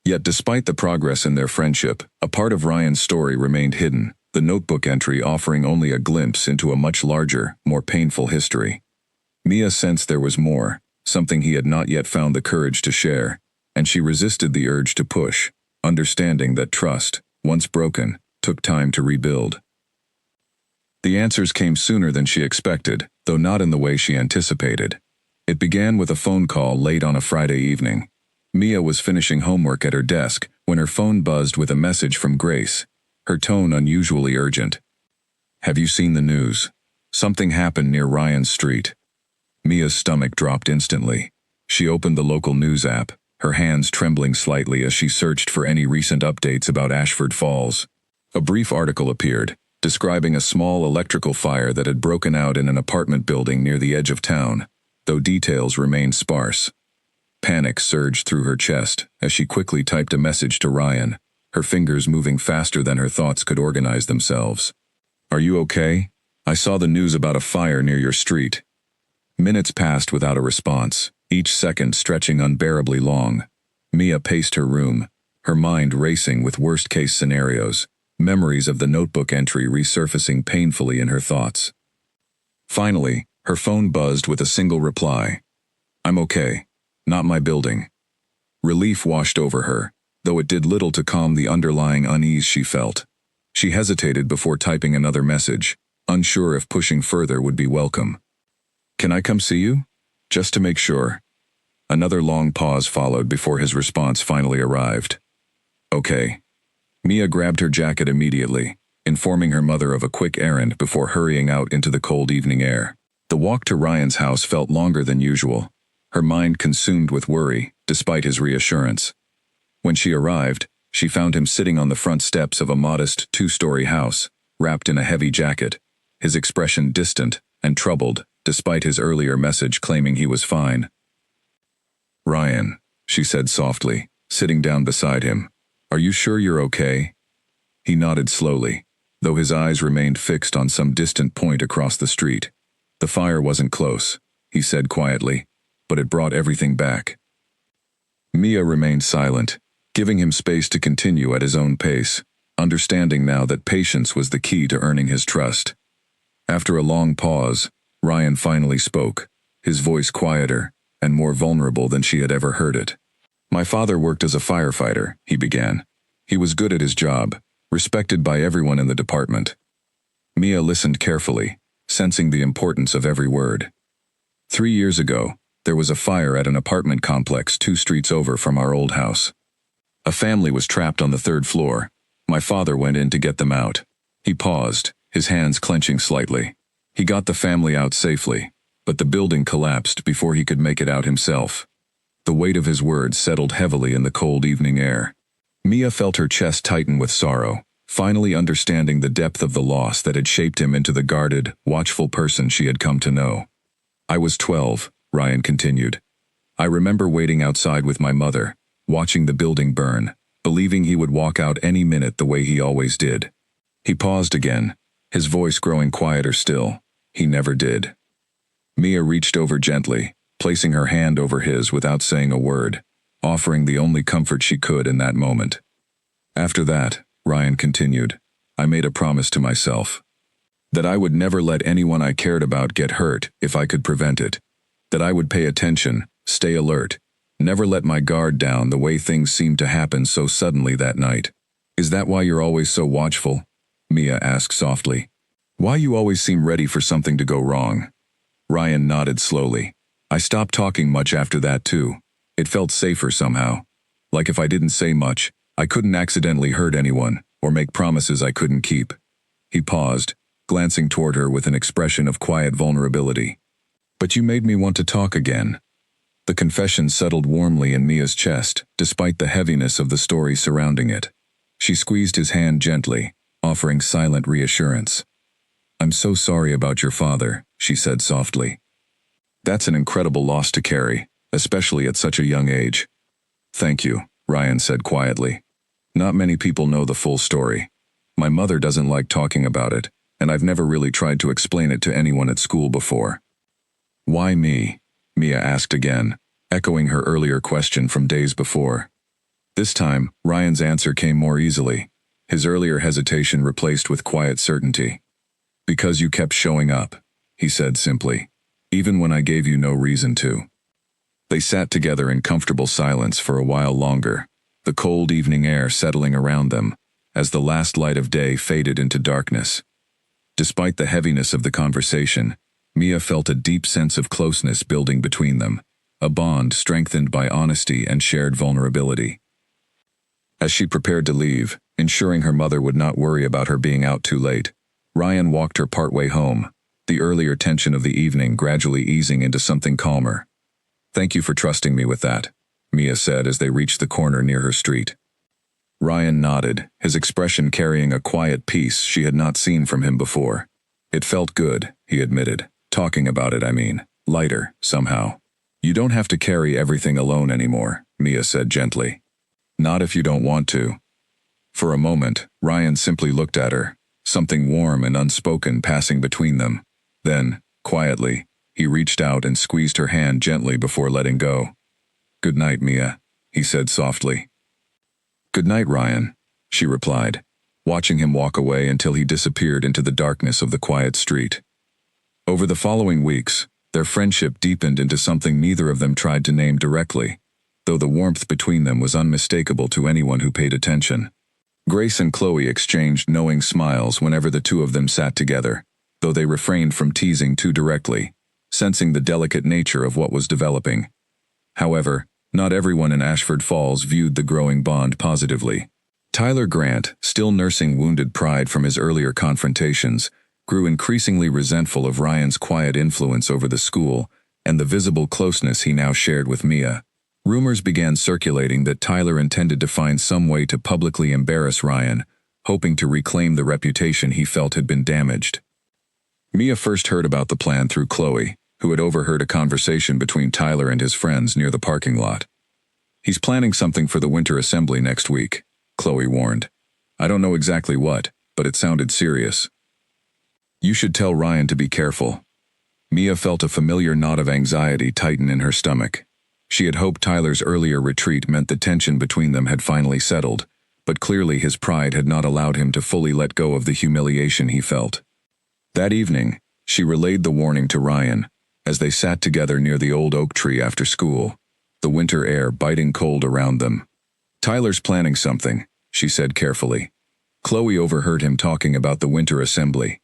Yet despite the progress in their friendship, a part of Ryan's story remained hidden, the notebook entry offering only a glimpse into a much larger, more painful history. Mia sensed there was more, something he had not yet found the courage to share, and she resisted the urge to push, understanding that trust, once broken, took time to rebuild. The answers came sooner than she expected, though not in the way she anticipated. It began with a phone call late on a Friday evening. Mia was finishing homework at her desk when her phone buzzed with a message from Grace, her tone unusually urgent. "Have you seen the news? Something happened near Ryan Street." Mia's stomach dropped instantly. She opened the local news app, her hands trembling slightly as she searched for any recent updates about Ashford Falls. A brief article appeared, describing a small electrical fire that had broken out in an apartment building near the edge of town, though details remained sparse. Panic surged through her chest as she quickly typed a message to Ryan, her fingers moving faster than her thoughts could organize themselves. "Are you okay? I saw the news about a fire near your street." Minutes passed without a response, each second stretching unbearably long. Mia paced her room, her mind racing with worst-case scenarios, memories of the notebook entry resurfacing painfully in her thoughts. Finally, her phone buzzed with a single reply. "I'm okay. Not my building." Relief washed over her, though it did little to calm the underlying unease she felt. She hesitated before typing another message, unsure if pushing further would be welcome. "Can I come see you? Just to make sure." Another long pause followed before his response finally arrived. "Okay." Mia grabbed her jacket immediately, informing her mother of a quick errand before hurrying out into the cold evening air. The walk to Ryan's house felt longer than usual, her mind consumed with worry, despite his reassurance. When she arrived, she found him sitting on the front steps of a modest two-story house, wrapped in a heavy jacket, his expression distant and troubled, despite his earlier message claiming he was fine. "Ryan," she said softly, sitting down beside him. Are you sure you're okay? He nodded slowly, though his eyes remained fixed on some distant point across the street. The fire wasn't close, he said quietly, but it brought everything back. Mia remained silent, giving him space to continue at his own pace, understanding now that patience was the key to earning his trust. After a long pause, Ryan finally spoke, his voice quieter and more vulnerable than she had ever heard it. My father worked as a firefighter, he began. He was good at his job, respected by everyone in the department. Mia listened carefully, sensing the importance of every word. 3 years ago, there was a fire at an apartment complex 2 streets over from our old house. A family was trapped on the 3rd floor. My father went in to get them out. He paused, his hands clenching slightly. He got the family out safely, but the building collapsed before he could make it out himself. The weight of his words settled heavily in the cold evening air. Mia felt her chest tighten with sorrow, finally understanding the depth of the loss that had shaped him into the guarded, watchful person she had come to know. I was 12, Ryan continued. I remember waiting outside with my mother, watching the building burn, believing he would walk out any minute the way he always did. He paused again, his voice growing quieter still. He never did. Mia reached over gently, placing her hand over his without saying a word, offering the only comfort she could in that moment. After that, Ryan continued, I made a promise to myself. That I would never let anyone I cared about get hurt if I could prevent it. That I would pay attention, stay alert, never let my guard down the way things seemed to happen so suddenly that night. Is that why you're always so watchful? Mia asked softly. Why you always seem ready for something to go wrong? Ryan nodded slowly. I stopped talking much after that too. It felt safer somehow. Like if I didn't say much, I couldn't accidentally hurt anyone or make promises I couldn't keep. He paused, glancing toward her with an expression of quiet vulnerability. But you made me want to talk again. The confession settled warmly in Mia's chest, despite the heaviness of the story surrounding it. She squeezed his hand gently, offering silent reassurance. I'm so sorry about your father, she said softly. That's an incredible loss to carry, especially at such a young age. Thank you, Ryan said quietly. Not many people know the full story. My mother doesn't like talking about it, and I've never really tried to explain it to anyone at school before. Why me? Mia asked again, echoing her earlier question from days before. This time, Ryan's answer came more easily, his earlier hesitation replaced with quiet certainty. Because you kept showing up, he said simply, even when I gave you no reason to. They sat together in comfortable silence for a while longer, the cold evening air settling around them, as the last light of day faded into darkness. Despite the heaviness of the conversation, Mia felt a deep sense of closeness building between them, a bond strengthened by honesty and shared vulnerability. As she prepared to leave, ensuring her mother would not worry about her being out too late, Ryan walked her partway home, the earlier tension of the evening gradually easing into something calmer. Thank you for trusting me with that, Mia said as they reached the corner near her street. Ryan nodded, his expression carrying a quiet peace she had not seen from him before. It felt good, he admitted. Talking about it, I mean. Lighter, somehow. You don't have to carry everything alone anymore, Mia said gently. Not if you don't want to. For a moment, Ryan simply looked at her, something warm and unspoken passing between them. Then, quietly, he reached out and squeezed her hand gently before letting go. Good night, Mia, he said softly. Good night, Ryan, she replied, watching him walk away until he disappeared into the darkness of the quiet street. Over the following weeks, their friendship deepened into something neither of them tried to name directly, though the warmth between them was unmistakable to anyone who paid attention. Grace and Chloe exchanged knowing smiles whenever the two of them sat together, though they refrained from teasing too directly, sensing the delicate nature of what was developing. However, not everyone in Ashford Falls viewed the growing bond positively. Tyler Grant, still nursing wounded pride from his earlier confrontations, grew increasingly resentful of Ryan's quiet influence over the school and the visible closeness he now shared with Mia. Rumors began circulating that Tyler intended to find some way to publicly embarrass Ryan, hoping to reclaim the reputation he felt had been damaged. Mia first heard about the plan through Chloe, who had overheard a conversation between Tyler and his friends near the parking lot. He's planning something for the winter assembly next week, Chloe warned. I don't know exactly what, but it sounded serious. You should tell Ryan to be careful. Mia felt a familiar knot of anxiety tighten in her stomach. She had hoped Tyler's earlier retreat meant the tension between them had finally settled, but clearly his pride had not allowed him to fully let go of the humiliation he felt. That evening, she relayed the warning to Ryan, as they sat together near the old oak tree after school, the winter air biting cold around them. Tyler's planning something, she said carefully. Chloe overheard him talking about the winter assembly.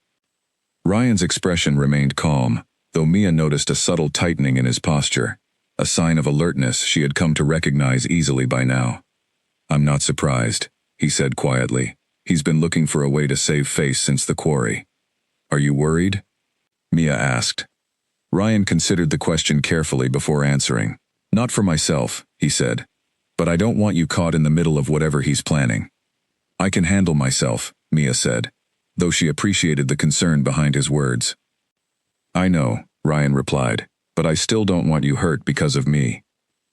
Ryan's expression remained calm, though Mia noticed a subtle tightening in his posture, a sign of alertness she had come to recognize easily by now. I'm not surprised, he said quietly. He's been looking for a way to save face since the quarry. Are you worried? Mia asked. Ryan considered the question carefully before answering. Not for myself, he said. But I don't want you caught in the middle of whatever he's planning. I can handle myself, Mia said, though she appreciated the concern behind his words. I know, Ryan replied, but I still don't want you hurt because of me.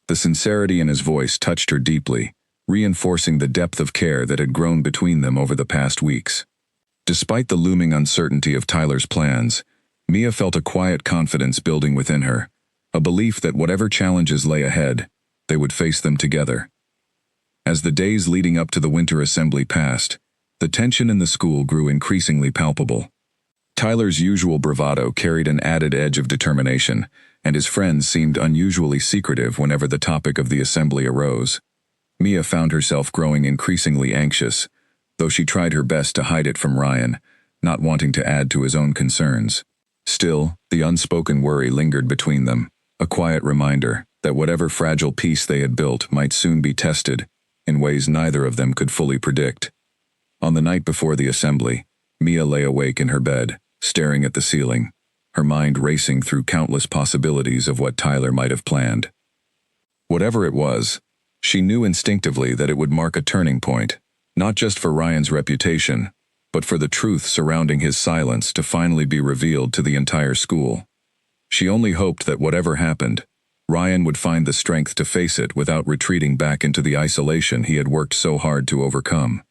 The sincerity in his voice touched her deeply, reinforcing the depth of care that had grown between them over the past weeks. Despite the looming uncertainty of Tyler's plans, Mia felt a quiet confidence building within her, a belief that whatever challenges lay ahead, they would face them together. As the days leading up to the winter assembly passed, the tension in the school grew increasingly palpable. Tyler's usual bravado carried an added edge of determination, and his friends seemed unusually secretive whenever the topic of the assembly arose. Mia found herself growing increasingly anxious, though she tried her best to hide it from Ryan, not wanting to add to his own concerns. Still, the unspoken worry lingered between them, a quiet reminder that whatever fragile peace they had built might soon be tested, in ways neither of them could fully predict. On the night before the assembly, Mia lay awake in her bed, staring at the ceiling, her mind racing through countless possibilities of what Tyler might have planned. Whatever it was, she knew instinctively that it would mark a turning point, not just for Ryan's reputation, but for the truth surrounding his silence to finally be revealed to the entire school. She only hoped that whatever happened, Ryan would find the strength to face it without retreating back into the isolation he had worked so hard to overcome.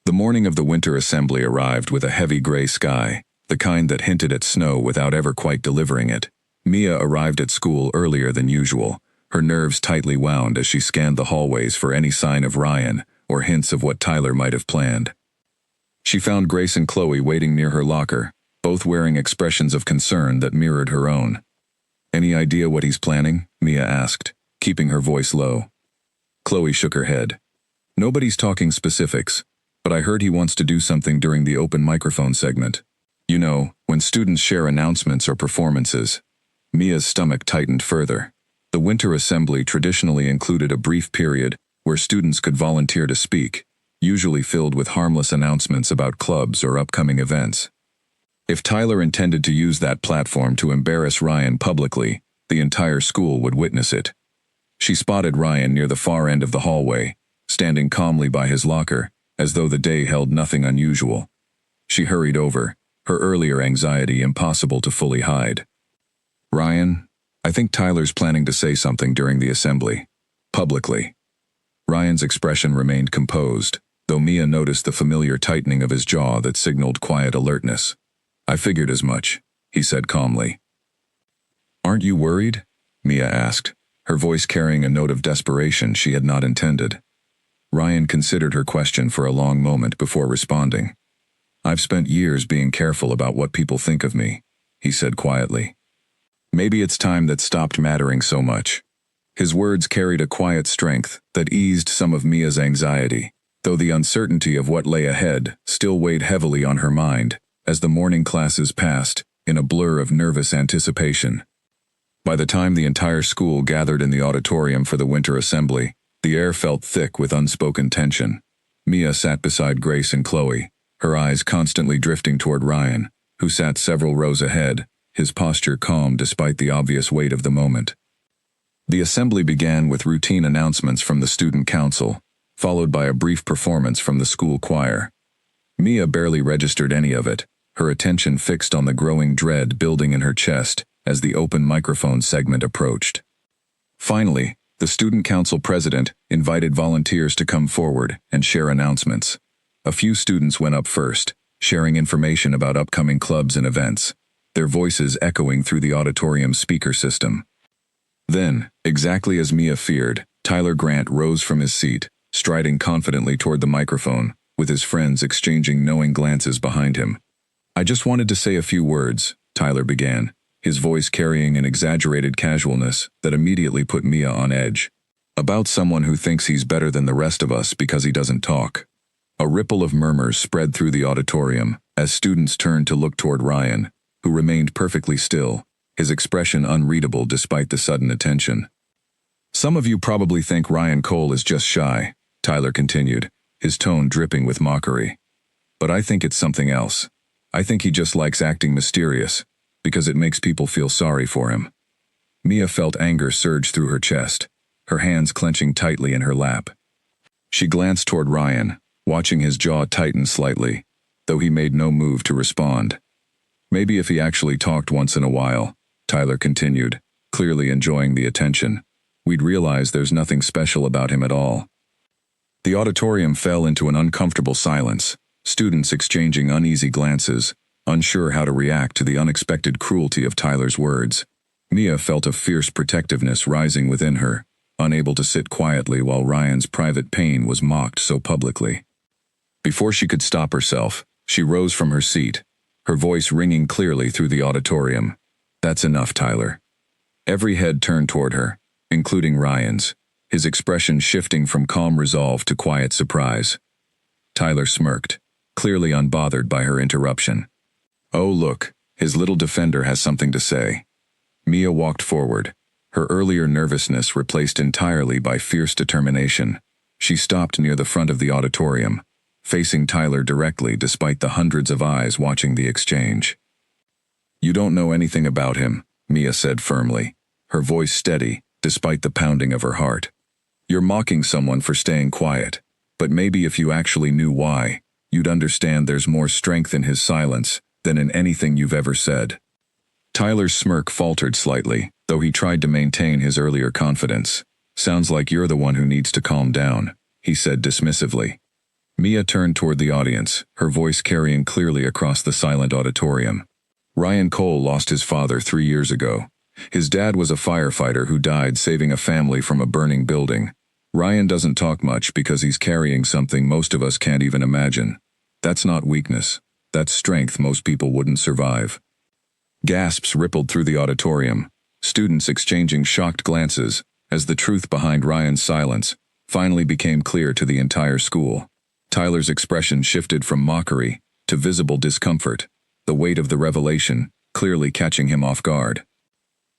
The morning of the winter assembly arrived with a heavy gray sky, the kind that hinted at snow without ever quite delivering it. Mia arrived at school earlier than usual, her nerves tightly wound as she scanned the hallways for any sign of Ryan or hints of what Tyler might have planned. She found Grace and Chloe waiting near her locker, both wearing expressions of concern that mirrored her own. Any idea what he's planning? Mia asked, keeping her voice low. Chloe shook her head. Nobody's talking specifics, but I heard he wants to do something during the open microphone segment. You know, when students share announcements or performances. Mia's stomach tightened further. The winter assembly traditionally included a brief period where students could volunteer to speak, usually filled with harmless announcements about clubs or upcoming events. If Tyler intended to use that platform to embarrass Ryan publicly, the entire school would witness it. She spotted Ryan near the far end of the hallway, standing calmly by his locker, as though the day held nothing unusual. She hurried over, her earlier anxiety impossible to fully hide. Ryan, I think Tyler's planning to say something during the assembly. Publicly. Ryan's expression remained composed, though Mia noticed the familiar tightening of his jaw that signaled quiet alertness. I figured as much, he said calmly. Aren't you worried? Mia asked, her voice carrying a note of desperation she had not intended. Ryan considered her question for a long moment before responding. I've spent years being careful about what people think of me, he said quietly. Maybe it's time that stopped mattering so much. His words carried a quiet strength that eased some of Mia's anxiety, though the uncertainty of what lay ahead still weighed heavily on her mind as the morning classes passed in a blur of nervous anticipation. By the time the entire school gathered in the auditorium for the winter assembly, the air felt thick with unspoken tension. Mia sat beside Grace and Chloe, her eyes constantly drifting toward Ryan, who sat several rows ahead, his posture calm despite the obvious weight of the moment. The assembly began with routine announcements from the student council, followed by a brief performance from the school choir. Mia barely registered any of it, her attention fixed on the growing dread building in her chest as the open microphone segment approached. Finally, The student council president invited volunteers to come forward and share announcements. A few students went up first, sharing information about upcoming clubs and events, their voices echoing through the auditorium's speaker system. Then, exactly as Mia feared, Tyler Grant rose from his seat, striding confidently toward the microphone, with his friends exchanging knowing glances behind him. "I just wanted to say a few words," Tyler began, his voice carrying an exaggerated casualness that immediately put Mia on edge. "About someone who thinks he's better than the rest of us because he doesn't talk." A ripple of murmurs spread through the auditorium as students turned to look toward Ryan, who remained perfectly still, his expression unreadable despite the sudden attention. "Some of you probably think Ryan Cole is just shy," Tyler continued, his tone dripping with mockery. "But I think it's something else. I think he just likes acting mysterious, because it makes people feel sorry for him." Mia felt anger surge through her chest, her hands clenching tightly in her lap. She glanced toward Ryan, watching his jaw tighten slightly, though he made no move to respond. "Maybe if he actually talked once in a while," Tyler continued, clearly enjoying the attention, "we'd realize there's nothing special about him at all." The auditorium fell into an uncomfortable silence, students exchanging uneasy glances, unsure how to react to the unexpected cruelty of Tyler's words. Mia felt a fierce protectiveness rising within her, unable to sit quietly while Ryan's private pain was mocked so publicly. Before she could stop herself, she rose from her seat, her voice ringing clearly through the auditorium. "That's enough, Tyler." Every head turned toward her, including Ryan's, his expression shifting from calm resolve to quiet surprise. Tyler smirked, clearly unbothered by her interruption. "Oh look, his little defender has something to say." Mia walked forward, her earlier nervousness replaced entirely by fierce determination. She stopped near the front of the auditorium, facing Tyler directly despite the hundreds of eyes watching the exchange. "You don't know anything about him," Mia said firmly, her voice steady despite the pounding of her heart. "You're mocking someone for staying quiet, but maybe if you actually knew why, you'd understand there's more strength in his silence than in anything you've ever said." Tyler's smirk faltered slightly, though he tried to maintain his earlier confidence. "Sounds like you're the one who needs to calm down," he said dismissively. Mia turned toward the audience, her voice carrying clearly across the silent auditorium. "Ryan Cole lost his father 3 years ago. His dad was a firefighter who died saving a family from a burning building. Ryan doesn't talk much because he's carrying something most of us can't even imagine. That's not weakness. That's strength most people wouldn't survive." Gasps rippled through the auditorium, students exchanging shocked glances as the truth behind Ryan's silence finally became clear to the entire school. Tyler's expression shifted from mockery to visible discomfort, the weight of the revelation clearly catching him off guard.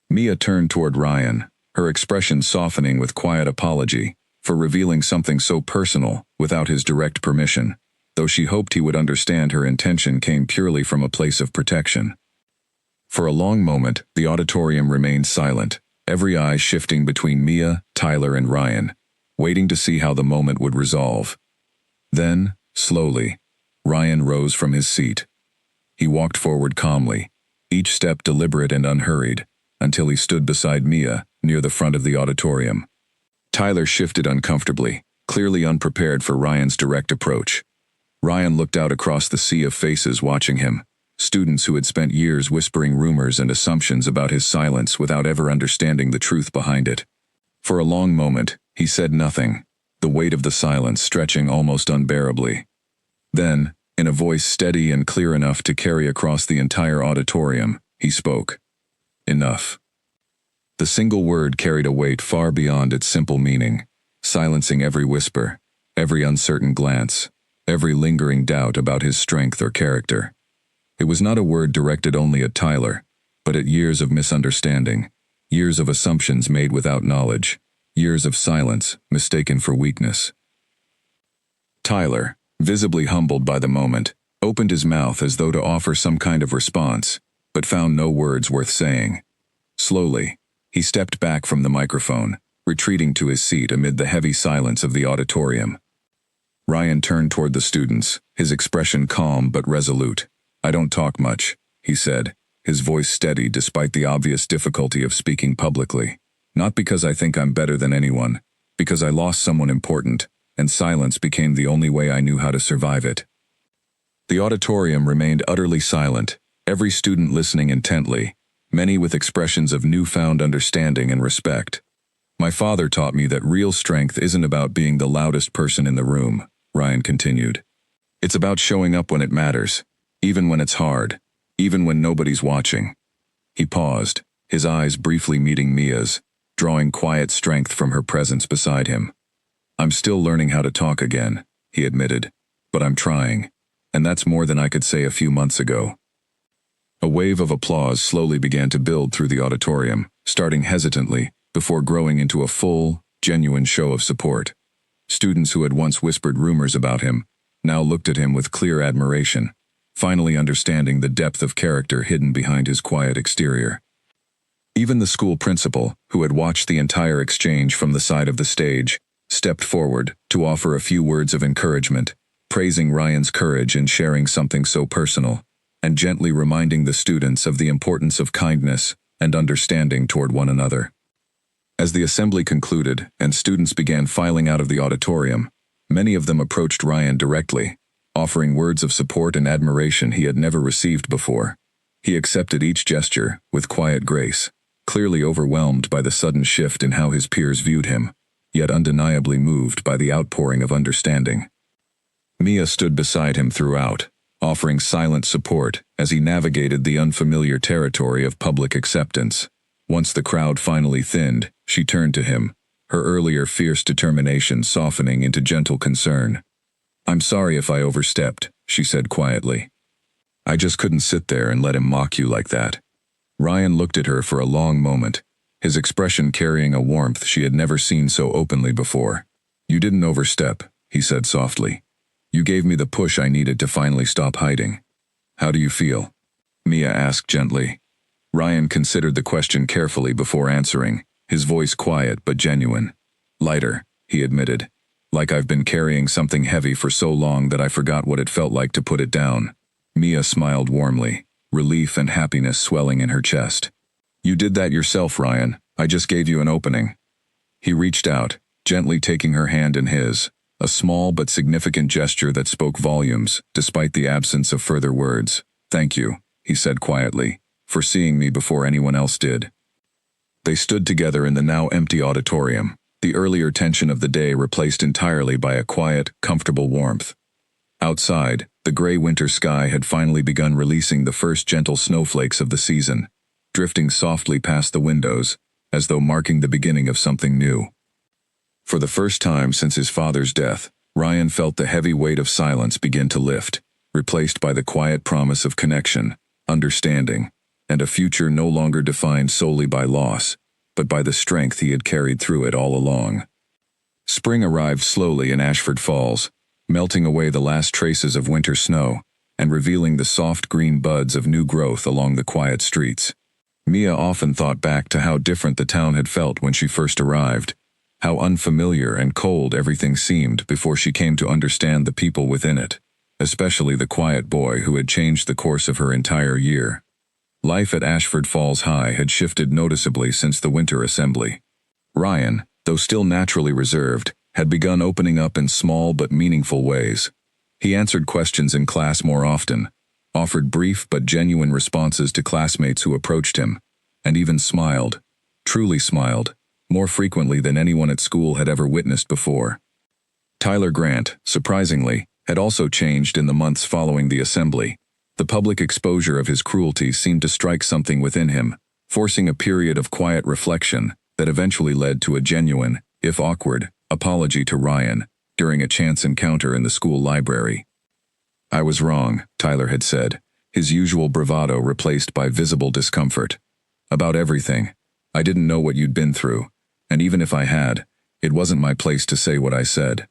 Mia turned toward Ryan, her expression softening with quiet apology for revealing something so personal without his direct permission, though she hoped he would understand her intention came purely from a place of protection. For a long moment, the auditorium remained silent, every eye shifting between Mia, Tyler, and Ryan, waiting to see how the moment would resolve. Then, slowly, Ryan rose from his seat. He walked forward calmly, each step deliberate and unhurried, until he stood beside Mia, near the front of the auditorium. Tyler shifted uncomfortably, clearly unprepared for Ryan's direct approach. Ryan looked out across the sea of faces watching him, students who had spent years whispering rumors and assumptions about his silence without ever understanding the truth behind it. For a long moment, he said nothing, the weight of the silence stretching almost unbearably. Then, in a voice steady and clear enough to carry across the entire auditorium, he spoke. "Enough." The single word carried a weight far beyond its simple meaning, silencing every whisper, every uncertain glance, every lingering doubt about his strength or character. It was not a word directed only at Tyler, but at years of misunderstanding, years of assumptions made without knowledge, years of silence mistaken for weakness. Tyler, visibly humbled by the moment, opened his mouth as though to offer some kind of response, but found no words worth saying. Slowly, he stepped back from the microphone, retreating to his seat amid the heavy silence of the auditorium. Ryan turned toward the students, his expression calm but resolute. "I don't talk much," he said, his voice steady despite the obvious difficulty of speaking publicly. Not because I think I'm better than anyone, because I lost someone important, and silence became the only way I knew how to survive it. The auditorium remained utterly silent, every student listening intently, many with expressions of newfound understanding and respect. My father taught me that real strength isn't about being the loudest person in the room, Ryan continued. It's about showing up when it matters, even when it's hard, even when nobody's watching. He paused, his eyes briefly meeting Mia's, drawing quiet strength from her presence beside him. I'm still learning how to talk again, he admitted, but I'm trying, and that's more than I could say a few months ago. A wave of applause slowly began to build through the auditorium, starting hesitantly, before growing into a full, genuine show of support. Students who had once whispered rumors about him now looked at him with clear admiration, finally understanding the depth of character hidden behind his quiet exterior. Even the school principal, who had watched the entire exchange from the side of the stage, stepped forward to offer a few words of encouragement, praising Ryan's courage in sharing something so personal, and gently reminding the students of the importance of kindness and understanding toward one another. As the assembly concluded and students began filing out of the auditorium, many of them approached Ryan directly, offering words of support and admiration he had never received before. He accepted each gesture with quiet grace, clearly overwhelmed by the sudden shift in how his peers viewed him, yet undeniably moved by the outpouring of understanding. Mia stood beside him throughout, offering silent support as he navigated the unfamiliar territory of public acceptance. Once the crowd finally thinned, she turned to him, her earlier fierce determination softening into gentle concern. "I'm sorry if I overstepped," she said quietly. "I just couldn't sit there and let him mock you like that." Ryan looked at her for a long moment, his expression carrying a warmth she had never seen so openly before. "You didn't overstep," he said softly. "You gave me the push I needed to finally stop hiding." "How do you feel?" Mia asked gently. Ryan considered the question carefully before answering, his voice quiet but genuine. "Lighter," he admitted. "Like I've been carrying something heavy for so long that I forgot what it felt like to put it down." Mia smiled warmly, relief and happiness swelling in her chest. "You did that yourself, Ryan. I just gave you an opening." He reached out, gently taking her hand in his, a small but significant gesture that spoke volumes, despite the absence of further words. "Thank you," he said quietly, "for seeing me before anyone else did." They stood together in the now empty auditorium, the earlier tension of the day replaced entirely by a quiet, comfortable warmth. Outside, the gray winter sky had finally begun releasing the first gentle snowflakes of the season, drifting softly past the windows, as though marking the beginning of something new. For the first time since his father's death, Ryan felt the heavy weight of silence begin to lift, replaced by the quiet promise of connection, understanding, and a future no longer defined solely by loss, but by the strength he had carried through it all along. Spring arrived slowly in Ashford Falls, melting away the last traces of winter snow, and revealing the soft green buds of new growth along the quiet streets. Mia often thought back to how different the town had felt when she first arrived, how unfamiliar and cold everything seemed before she came to understand the people within it, especially the quiet boy who had changed the course of her entire year. Life at Ashford Falls High had shifted noticeably since the winter assembly. Ryan, though still naturally reserved, had begun opening up in small but meaningful ways. He answered questions in class more often, offered brief but genuine responses to classmates who approached him, and even smiled, truly smiled, more frequently than anyone at school had ever witnessed before. Tyler Grant, surprisingly, had also changed in the months following the assembly. The public exposure of his cruelty seemed to strike something within him, forcing a period of quiet reflection that eventually led to a genuine, if awkward, apology to Ryan during a chance encounter in the school library. "I was wrong," Tyler had said, his usual bravado replaced by visible discomfort. "About everything. I didn't know what you'd been through, and even if I had, it wasn't my place to say what I said."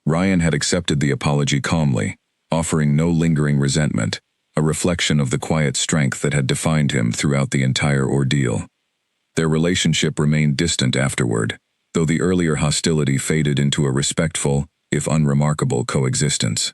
Ryan had accepted the apology calmly, offering no lingering resentment, a reflection of the quiet strength that had defined him throughout the entire ordeal. Their relationship remained distant afterward, though the earlier hostility faded into a respectful, if unremarkable, coexistence.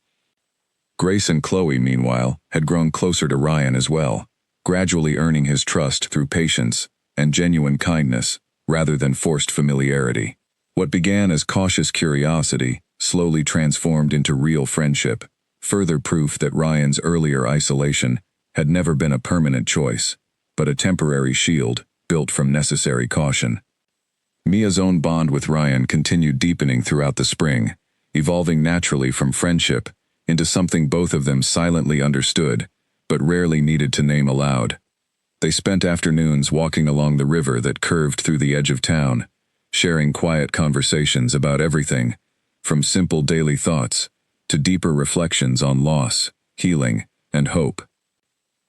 Grace and Chloe, meanwhile, had grown closer to Ryan as well, gradually earning his trust through patience and genuine kindness, rather than forced familiarity. What began as cautious curiosity slowly transformed into real friendship, further proof that Ryan's earlier isolation had never been a permanent choice, but a temporary shield built from necessary caution. Mia's own bond with Ryan continued deepening throughout the spring, evolving naturally from friendship into something both of them silently understood, but rarely needed to name aloud. They spent afternoons walking along the river that curved through the edge of town, sharing quiet conversations about everything, from simple daily thoughts to deeper reflections on loss, healing, and hope.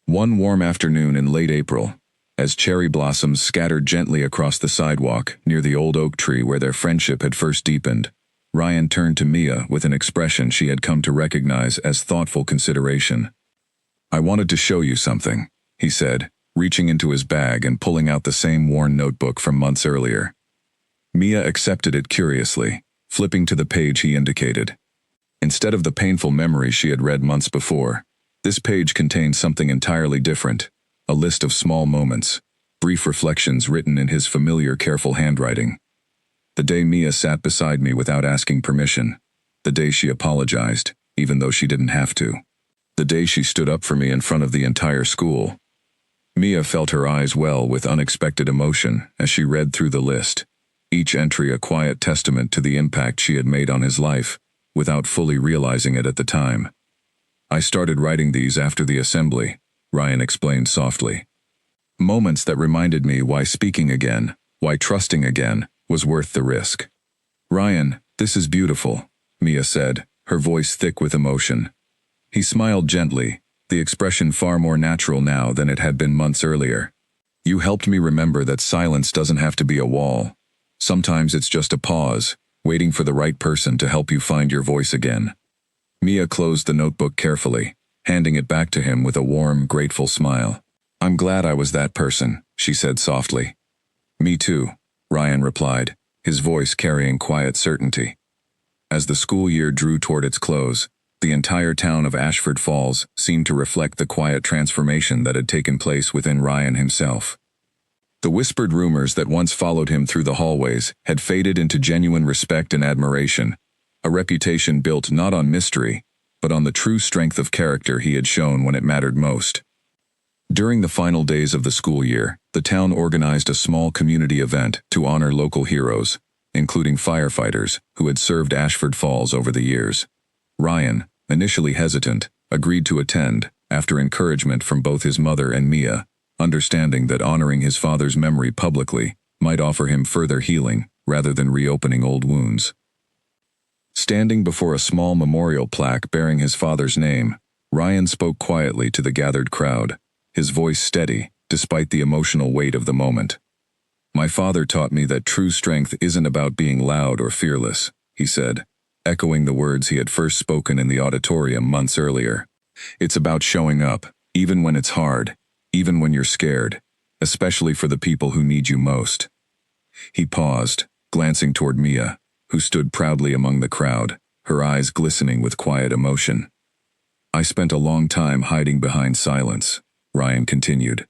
One warm afternoon in late April, as cherry blossoms scattered gently across the sidewalk near the old oak tree where their friendship had first deepened, Ryan turned to Mia with an expression she had come to recognize as thoughtful consideration. "I wanted to show you something," he said, reaching into his bag and pulling out the same worn notebook from months earlier. Mia accepted it curiously, flipping to the page he indicated. Instead of the painful memory she had read months before, this page contained something entirely different, a list of small moments, brief reflections written in his familiar careful handwriting. The day Mia sat beside me without asking permission. The day she apologized, even though she didn't have to. The day she stood up for me in front of the entire school. Mia felt her eyes well with unexpected emotion as she read through the list, each entry a quiet testament to the impact she had made on his life, without fully realizing it at the time. "I started writing these after the assembly," Ryan explained softly. "Moments that reminded me why speaking again, why trusting again, was worth the risk." "Ryan, this is beautiful," Mia said, her voice thick with emotion. He smiled gently, the expression far more natural now than it had been months earlier. "You helped me remember that silence doesn't have to be a wall. Sometimes it's just a pause, waiting for the right person to help you find your voice again." Mia closed the notebook carefully, handing it back to him with a warm, grateful smile. "I'm glad I was that person," she said softly. "Me too," Ryan replied, his voice carrying quiet certainty. As the school year drew toward its close, the entire town of Ashford Falls seemed to reflect the quiet transformation that had taken place within Ryan himself. The whispered rumors that once followed him through the hallways had faded into genuine respect and admiration, a reputation built not on mystery, but on the true strength of character he had shown when it mattered most. During the final days of the school year, the town organized a small community event to honor local heroes, including firefighters who had served Ashford Falls over the years. Ryan, initially hesitant, agreed to attend after encouragement from both his mother and Mia, understanding that honoring his father's memory publicly might offer him further healing rather than reopening old wounds. Standing before a small memorial plaque bearing his father's name, Ryan spoke quietly to the gathered crowd, his voice steady despite the emotional weight of the moment. "My father taught me that true strength isn't about being loud or fearless," he said, echoing the words he had first spoken in the auditorium months earlier. "It's about showing up, even when it's hard, even when you're scared, especially for the people who need you most." He paused, glancing toward Mia, who stood proudly among the crowd, her eyes glistening with quiet emotion. "I spent a long time hiding behind silence," Ryan continued.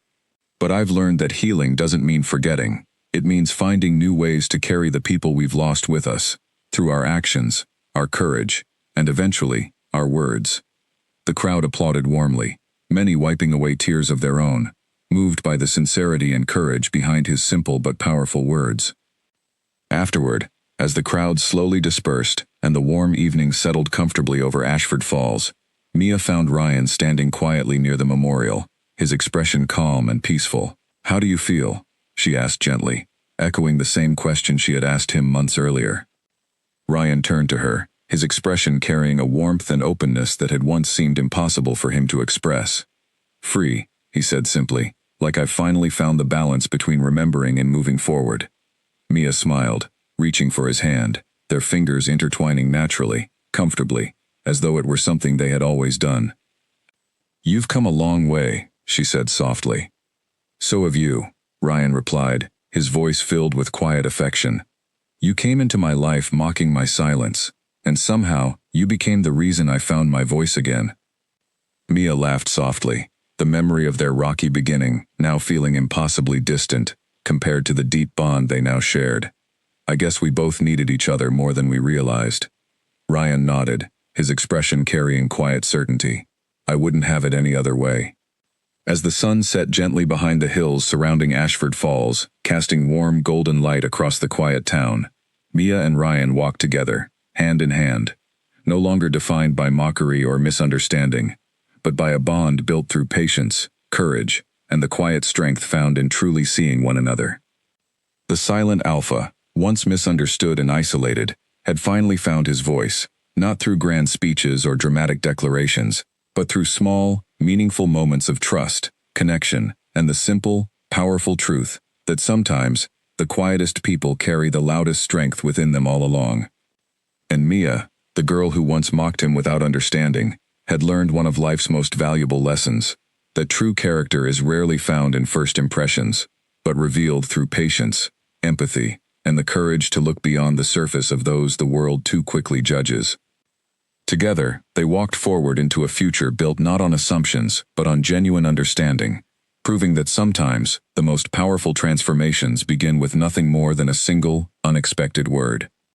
"But I've learned that healing doesn't mean forgetting. It means finding new ways to carry the people we've lost with us, through our actions, our courage, and eventually, our words." The crowd applauded warmly, many wiping away tears of their own, moved by the sincerity and courage behind his simple but powerful words. Afterward, as the crowd slowly dispersed and the warm evening settled comfortably over Ashford Falls, Mia found Ryan standing quietly near the memorial, his expression calm and peaceful. "How do you feel?" she asked gently, echoing the same question she had asked him months earlier. Ryan turned to her, his expression carrying a warmth and openness that had once seemed impossible for him to express. "Free," he said simply, "like I've finally found the balance between remembering and moving forward." Mia smiled, reaching for his hand, their fingers intertwining naturally, comfortably, as though it were something they had always done. "You've come a long way," she said softly. "So have you," Ryan replied, his voice filled with quiet affection. "You came into my life mocking my silence, and somehow, you became the reason I found my voice again." Mia laughed softly, the memory of their rocky beginning now feeling impossibly distant, compared to the deep bond they now shared. I guess we both needed each other more than we realized. Ryan nodded, his expression carrying quiet certainty. I wouldn't have it any other way. As the sun set gently behind the hills surrounding Ashford Falls, casting warm golden light across the quiet town, Mia and Ryan walked together, hand in hand, no longer defined by mockery or misunderstanding, but by a bond built through patience, courage, and the quiet strength found in truly seeing one another. The silent alpha, once misunderstood and isolated, had finally found his voice, not through grand speeches or dramatic declarations, but through small, meaningful moments of trust, connection, and the simple, powerful truth that sometimes the quietest people carry the loudest strength within them all along. And Mia, the girl who once mocked him without understanding, had learned one of life's most valuable lessons, that true character is rarely found in first impressions, but revealed through patience, empathy, and the courage to look beyond the surface of those the world too quickly judges. Together, they walked forward into a future built not on assumptions, but on genuine understanding, proving that sometimes the most powerful transformations begin with nothing more than a single, unexpected word.